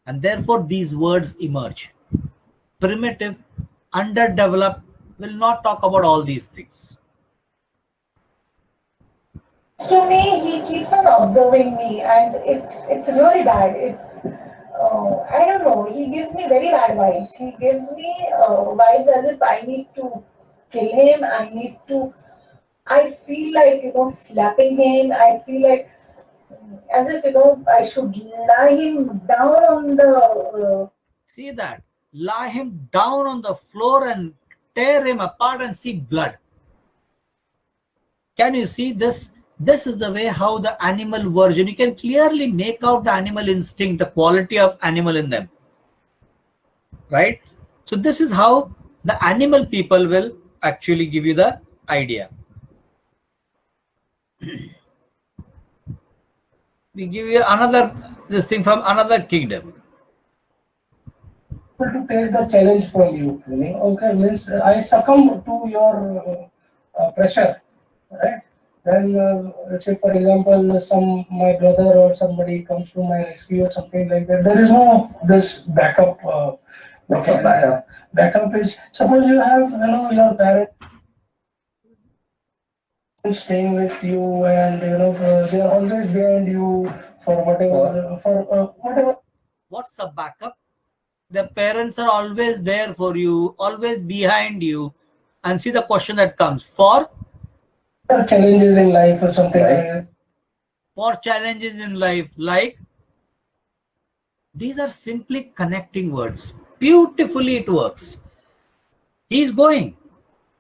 and therefore these words emerge. Primitive, underdeveloped will not talk about all these things. To me, he keeps on observing me, and it's really bad. It's I don't know. He gives me very bad vibes. He gives me vibes as if I need to kill him. I feel like, slapping him. I feel like as if, I should lie him down on the. See that? Lie him down on the floor and tear him apart and see blood. Can you see this? This is the way how the animal version, you can clearly make out the animal instinct, the quality of animal in them. Right? So this is how the animal people will actually give you the idea. We give you another this thing from another kingdom. To take the challenge from you. Okay, means I succumb to your pressure, right? Then, let's say, for example, my brother or somebody comes to my rescue or something like that. There is no this backup. What's a backup? Backup is, suppose you have your parents staying with you, and they are always behind you for whatever. What's a backup? The parents are always there for you, always behind you. And see the question that comes for Challenges in life or something like that. For challenges in life, like these are simply connecting words. Beautifully it works. He is going,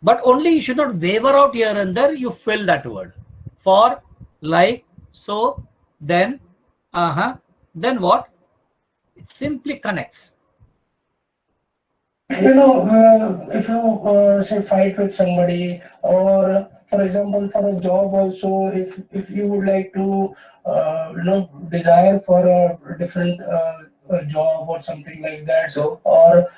but only you should not waver out here and there. You fill that word. For, like, so, then, then what? It simply connects. If you say fight with somebody, or for example for a job also, if you would like to desire for a different job or something like that, So, or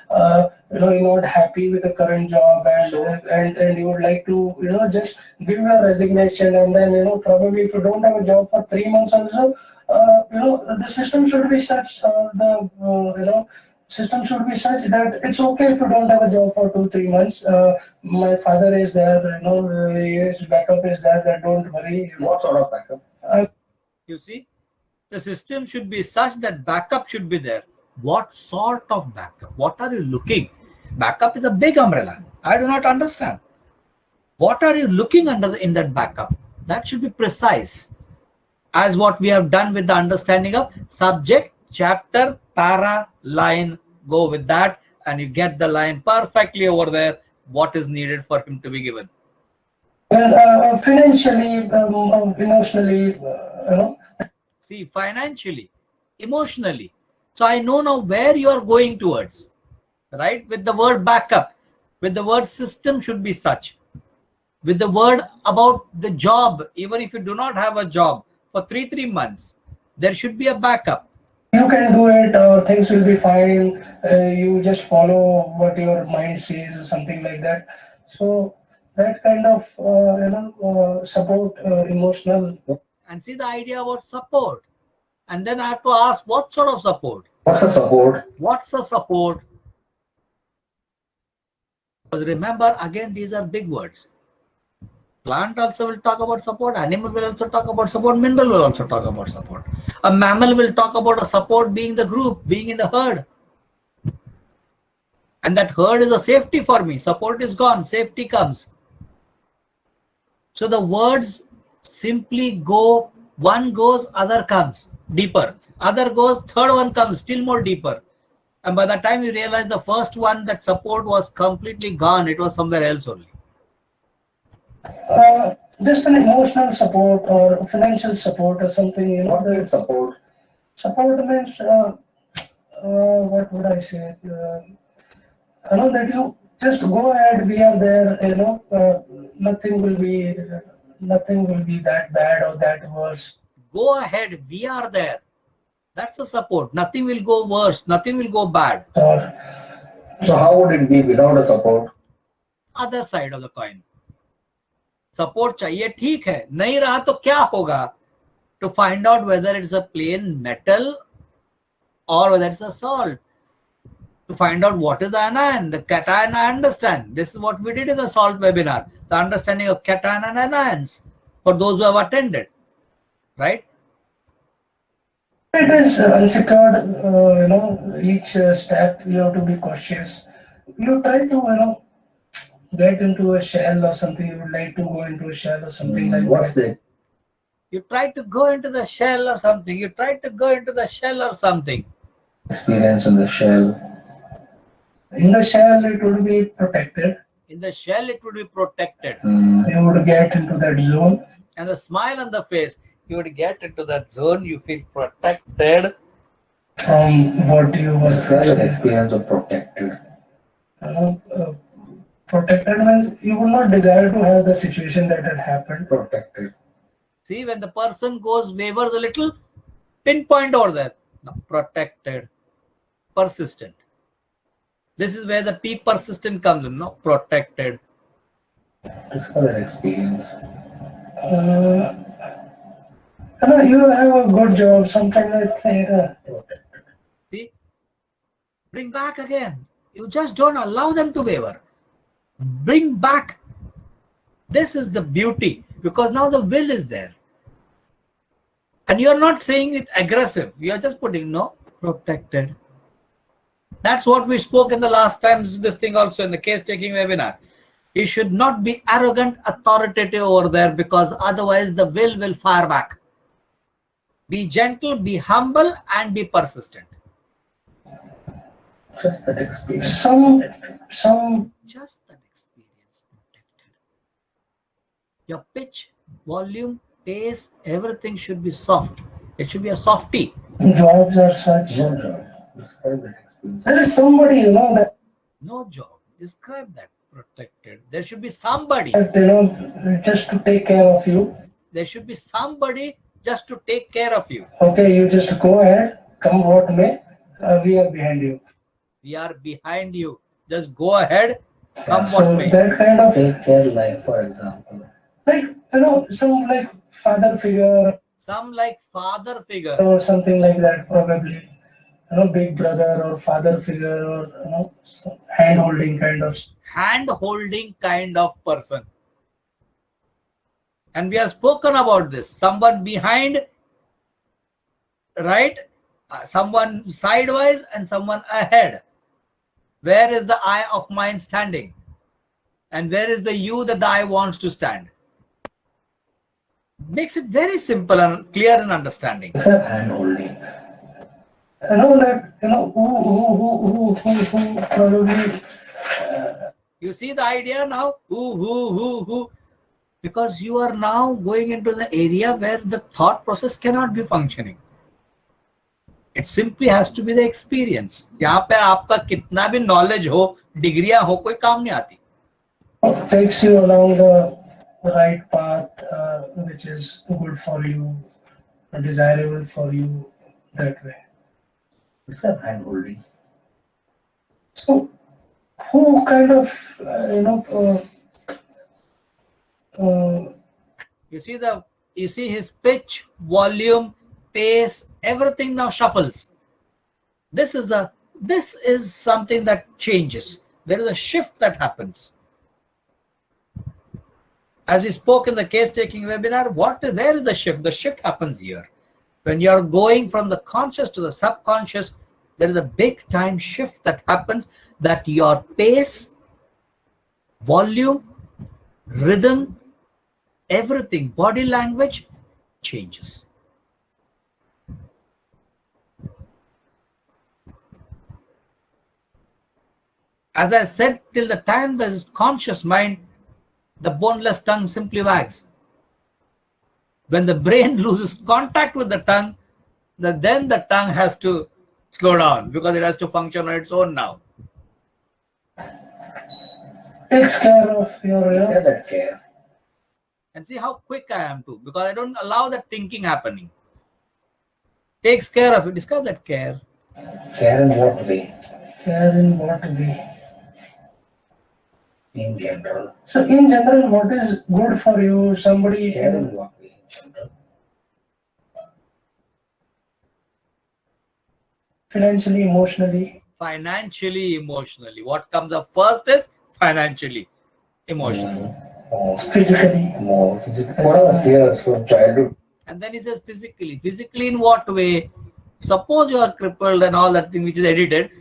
you're not happy with the current job, and So? and you would like to just give your resignation, and then probably if you don't have a job for 3 months also, the system should be such, system should be such that it's okay if you don't have a job for 2-3 months. My father is there, his backup is there, that don't worry. what sort of backup? You see, the system should be such that backup should be there. What sort of backup? What are you looking? Backup is a big umbrella. I do not understand. What are you looking under in that backup? That should be precise. As what we have done with the understanding of subject, chapter, para, line. Go with that and you get the line perfectly over there. What is needed for him to be given? Well, financially, emotionally, See, financially, emotionally. So I know now where you are going towards, right? With the word backup, with the word system should be such. With the word about the job, even if you do not have a job for 3 months, there should be a backup. you can do it, or things will be fine. You just follow what your mind says or something like that. So that kind of support, emotional. And see the idea about support. And then I have to ask, what sort of support? What's a support? What's a support? Because remember, again, these are big words. Plant also will talk about support, animal will also talk about support, mineral will also talk about support. A mammal will talk about a support being the group, being in the herd. And that herd is a safety for me. Support is gone, safety comes. So the words simply go, one goes, other comes deeper. Other goes, third one comes still more deeper. And by the time you realize the first one, that support was completely gone, it was somewhere else only. Just an emotional support or financial support or something, What means support? Support means, what would I say? That you just go ahead, we are there, nothing will be that bad or that worse. Go ahead, we are there. That's a support. Nothing will go worse, nothing will go bad. So how would it be without a support? Other side of the coin. Support चाहिए ठीक है, नहीं रहा तो क्या होगा? To find out whether it's a plain metal or whether it's a salt. To find out what is the anion, the cation, I understand. This is what we did in the salt webinar. The understanding of cation and anions for those who have attended. Right? It is unsecured, each step you have to be cautious. You try to, get into a shell or something, you would like to go into a shell or something like What's that. the You try to go into the shell or something. You try to go into the shell or something. experience in the shell? In the shell, it would be protected. In the shell, it would be protected. You would get into that zone. And the smile on the face, you would get into that zone, you feel protected. From what you were Describe an experience of protected. Protected means you would not desire to have the situation that had happened. Protected. See, when the person goes wavers a little, pinpoint over there. Now, protected, persistent. This is where the P persistent comes in, no? Protected. Describe that experience. You have a good job. Sometimes I think, See? Bring back again. You just don't allow them to waver. Bring back. This is the beauty, because now the will is there. And you're not saying it aggressive. You're just putting, no, protected. That's what we spoke in the last times, this thing also in the case taking webinar. You should not be arrogant, authoritative over there, because otherwise the will fire back. Be gentle, be humble, and be persistent. Just that experience. Just that experience, protected. Your pitch, volume, pace, everything should be soft. It should be a softie. jobs are such. No job. Describe that experience. There is somebody, that No job. Describe that. Protected. There should be somebody. just to take care of you. There should be somebody just to take care of you. Okay, you just go ahead, come what may, we are behind you. We are behind you. Just go ahead, come what So may. that kind of, Take care, like for example. some like father figure Some like father figure. or something like that, probably. Big brother or father figure, or hand holding kind of. Hand holding kind of person. And we have spoken about this. Someone behind, right? Someone sidewise and someone ahead. Where is the I of mine standing? And where is the you that the I wants to stand? Makes it very simple and clear in understanding. Describe hand holding. Who probably. You see the idea now? Who? Because you are now going into the area where the thought process cannot be functioning. It simply has to be the experience. यहाँ पे आपका कितना भी knowledge हो, डिग्रियां हो, कोई काम नहीं आती. Takes you along the right path, which is good for you, desirable for you, that way. Describe hand holding. So, who kind of, You see his pitch, volume, pace, everything now shuffles. This is something that changes. There is a shift that happens. As we spoke in the case taking webinar, where is the shift? The shift happens here. When you are going from the conscious to the subconscious, there is a big time shift that happens, that your pace, volume, rhythm, everything, body language changes. As I said, till the time there is conscious mind, the boneless tongue simply wags. When the brain loses contact with the tongue, then the tongue has to slow down, because it has to function on its own now. takes care of your, Describe that care. And see how quick I am too, because I don't allow that thinking happening. Takes care of it. Describe that care. Care in what way? care in what way. In general. So in general, what is good for you? Somebody, Care in what way? In general. financially, emotionally. Financially, emotionally. What comes up first is financially, emotionally. More Physically. physical. What are the fears from childhood? And then he says physically. Physically in what way? Suppose you are crippled and all that thing which is edited,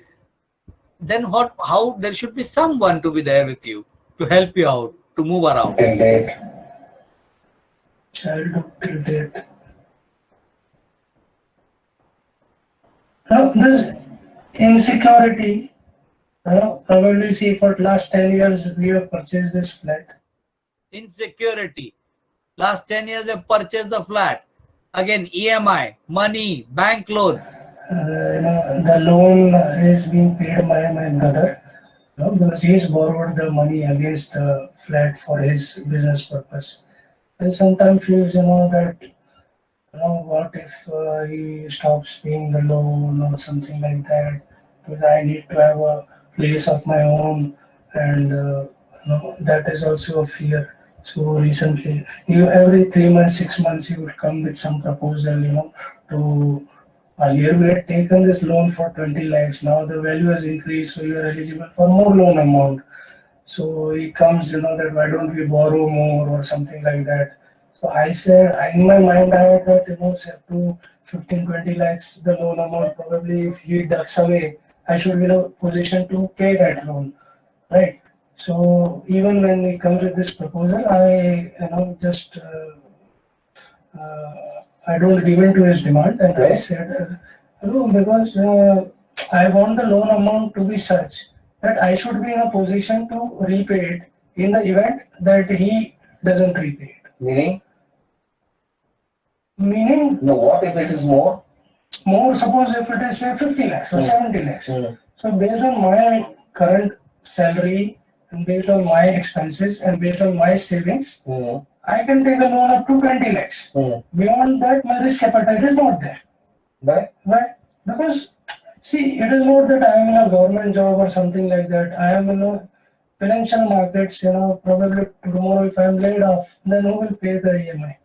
then how there should be someone to be there with you, to help you out, to move around. Till date. Childhood till date. Now, this insecurity, probably see for last 10 years we have purchased this flat. Insecurity. Last 10 years they purchased the flat. Again, EMI, money, bank loan. The loan is being paid by my brother, because he's borrowed the money against the flat for his business purpose. I sometimes feels, that, what if he stops paying the loan or something like that, because I need to have a place of my own, and that is also a fear. So recently, every 3 months, 6 months, he would come with some proposal, to earlier we had taken this loan for 20 lakhs. Now the value has increased, so you are eligible for more loan amount. So he comes, that why don't we borrow more or something like that. So I said, in my mind, I had that, say up to 15, 20 lakhs, the loan amount. Probably if he ducks away, I should be in a position to pay that loan, right? So even when he comes with this proposal, just I don't give in to his demand, and I said, no, because I want the loan amount to be such that I should be in a position to repay it in the event that he doesn't repay it. Meaning? Meaning, No, what if it is more? more, suppose if it is say 50 lakhs or 70 lakhs. So based on my current salary and based on my expenses and based on my savings, I can take a loan up to 20 lakhs. Beyond that, my risk appetite is not there. Why? Why? Because, see, it is not that I am in a government job or something like that. I am in a financial markets, probably tomorrow if I am laid off, then who will pay the EMI?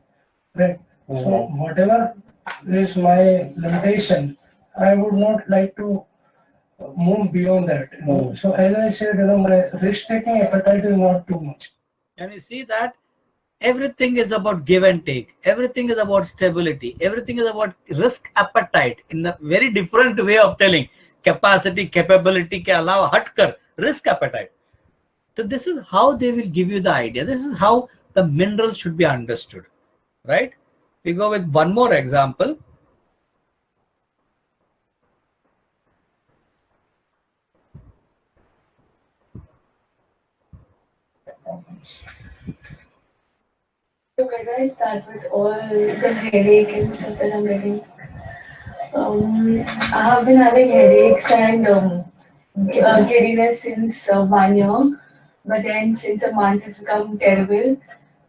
Right? So, whatever is my limitation, I would not like to move beyond that. So, as I said, my risk-taking appetite is not too much. And you see that everything is about give and take. Everything is about stability. Everything is about risk appetite in a very different way of telling. Capacity, capability ke alawa hatkar, risk appetite. So this is how they will give you the idea. This is how the mineral should be understood, right? We go with one more example. So where do I start with all the headache and stuff that I'm getting? I have been having headaches and giddiness since 1 year, but then since a month it's become terrible,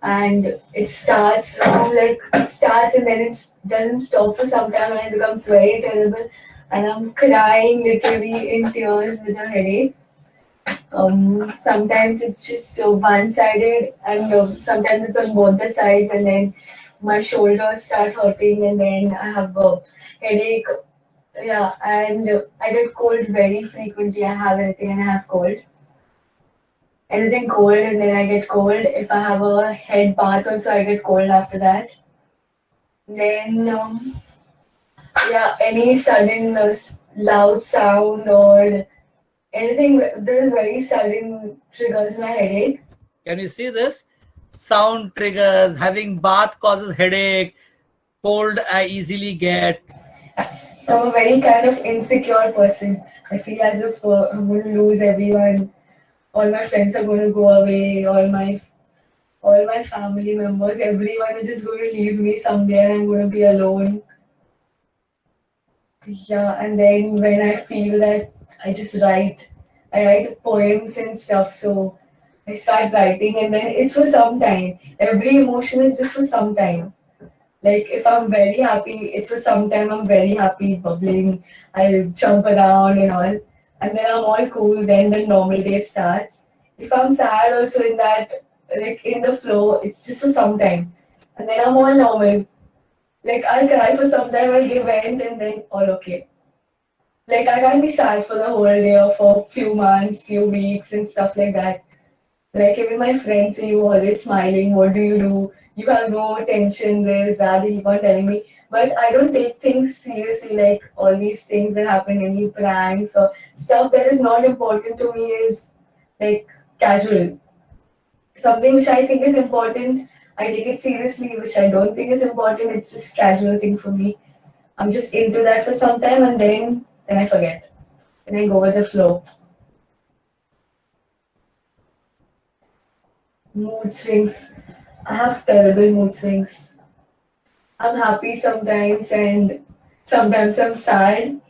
and it starts it starts and then it doesn't stop for some time and it becomes very terrible, and I'm crying literally in tears with a headache. Sometimes it's just one-sided, and sometimes it's on both the sides, and then my shoulders start hurting, and then I have a headache. Yeah, and I get cold very frequently. I have anything and I have cold. Anything cold, and then I get cold. If I have a head bath, also I get cold after that. Then, yeah, any sudden loud sound or anything that is very sudden triggers my headache. Can you see this? Sound triggers, having bath causes headache, cold I easily get. I'm a very kind of insecure person. I feel as if I'm going to lose everyone. All my friends are going to go away. All my family members, everyone is just going to leave me someday, and I'm going to be alone. Yeah, and then when I feel that, I just write. I write poems and stuff. So I start writing, and then it's for some time. Every emotion is just for some time. Like if I'm very happy, it's for some time I'm very happy, bubbling, I'll jump around and all. And then I'm all cool, then the normal day starts. If I'm sad also in that, like in the flow, it's just for some time. And then I'm all normal. Like I'll cry for some time, I'll give vent and then all okay. Like I can't be sad for the whole day or for few months, few weeks and stuff like that. Like even my friends say you always smiling, what do you do? You have no tension, this, that, they keep on telling me. But I don't take things seriously, like all these things that happen, any pranks or stuff that is not important to me is like casual. Something which I think is important, I take it seriously, which I don't think is important, it's just casual thing for me. I'm just into that for some time and then I forget. And I go with the flow. Mood swings. I have terrible mood swings. I'm happy sometimes and sometimes I'm sad.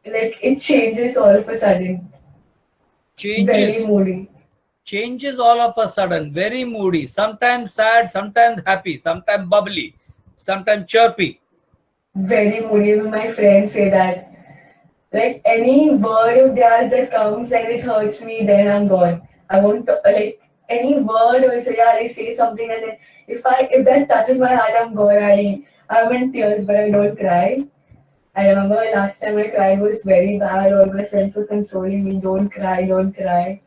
Like it changes all of a sudden. Very Changes moody. changes all of a sudden, very moody, sometimes sad, sometimes happy, sometimes bubbly, sometimes chirpy. Very moody. Even my friends say that. Like any word of theirs that comes and it hurts me, then I'm gone. I won't like any word or say yeah, I say something and then if that touches my heart, I'm gone. I'm in tears, but I don't cry. I remember last time I cried was very bad. All my friends were consoling me, don't cry, don't cry.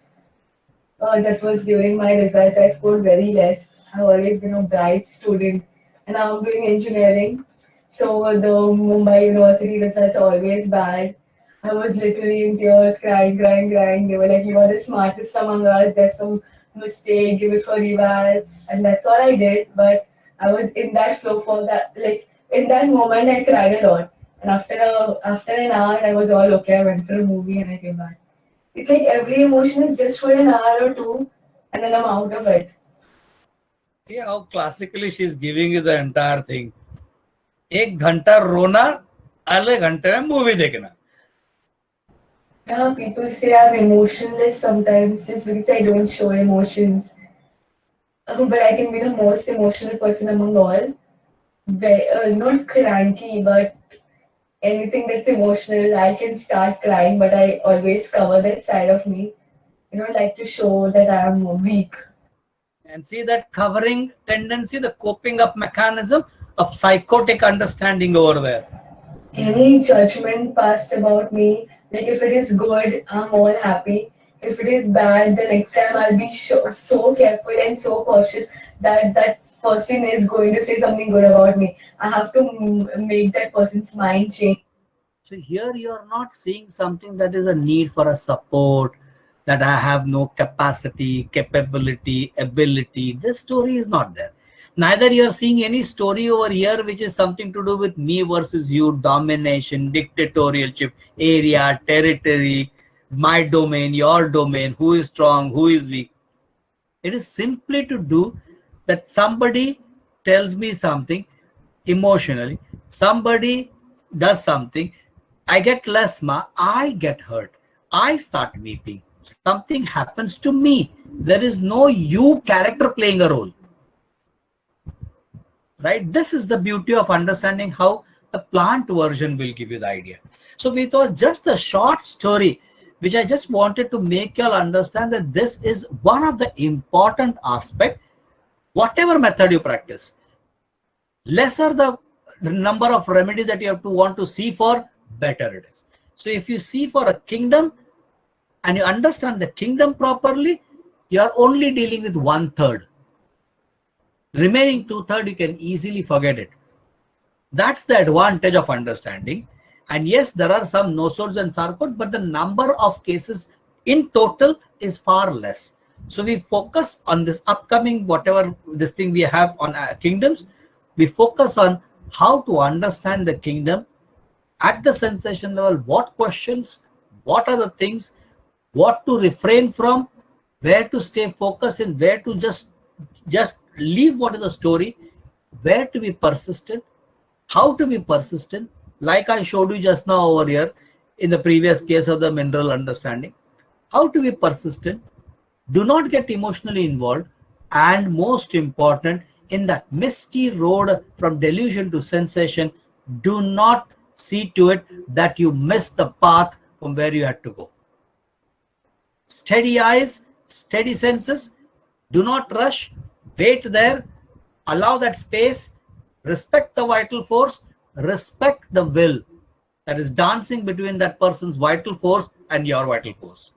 That was during my results. I scored very less. I've always been a bright student, and now I'm doing engineering. So the Mumbai University results are always bad. I was literally in tears, crying, crying, crying. They were like, "You are the smartest among us. There's some mistake. Give it for reval." And that's all I did. But I was in that flow for that. Like in that moment, I cried a lot. And after an hour, I was all okay. I went for a movie and I came back. It's like every emotion is just for an hour or two, and then I'm out of it. See how classically she's giving you the entire thing. 1 घंटा रोना, आधे घंटे में movie देखना. Yeah, people say I'm emotionless sometimes just because I don't show emotions. But I can be the most emotional person among all. Not cranky, but anything that's emotional, I can start crying, but I always cover that side of me. I don't like to show that I am weak. And see that covering tendency, the coping up mechanism of psychotic understanding over there. Any judgment passed about me, like if it is good, I'm all happy. If it is bad, the next time I'll be so careful and so cautious that that person is going to say something good about me. I have to make that person's mind change. So here you are not seeing something that is a need for a support, that I have no capacity, capability, ability. This story is not there. Neither you are seeing any story over here which is something to do with me versus you, domination, dictatorialship, area, territory, my domain, your domain, who is strong, who is weak. It is simply to do that somebody tells me something emotionally, somebody does something, I get less I get hurt, I start weeping, something happens to me. There is no you character playing a role. Right? This is the beauty of understanding how the plant version will give you the idea. So we thought just a short story, which I just wanted to make you all understand that this is one of the important aspect. Whatever method you practice, lesser the number of remedies that you have to want to see for, better it is. So if you see for a kingdom and you understand the kingdom properly, you are only dealing with 1/3. Remaining 2/3 you can easily forget it. That's the advantage of understanding. And yes, there are some nosodes and sarcodes, but the number of cases in total is far less. So we focus on this upcoming, whatever this thing we have on kingdoms, we focus on how to understand the kingdom at the sensation level, what questions, what are the things, what to refrain from, where to stay focused and where to just leave what is the story, where to be persistent, how to be persistent, like I showed you just now over here in the previous case of the mineral understanding, how to be persistent, do not get emotionally involved, and most important, in that misty road from delusion to sensation, do not see to it that you miss the path from where you had to go. Steady eyes, steady senses, do not rush, wait there, allow that space, respect the vital force, respect the will that is dancing between that person's vital force and your vital force.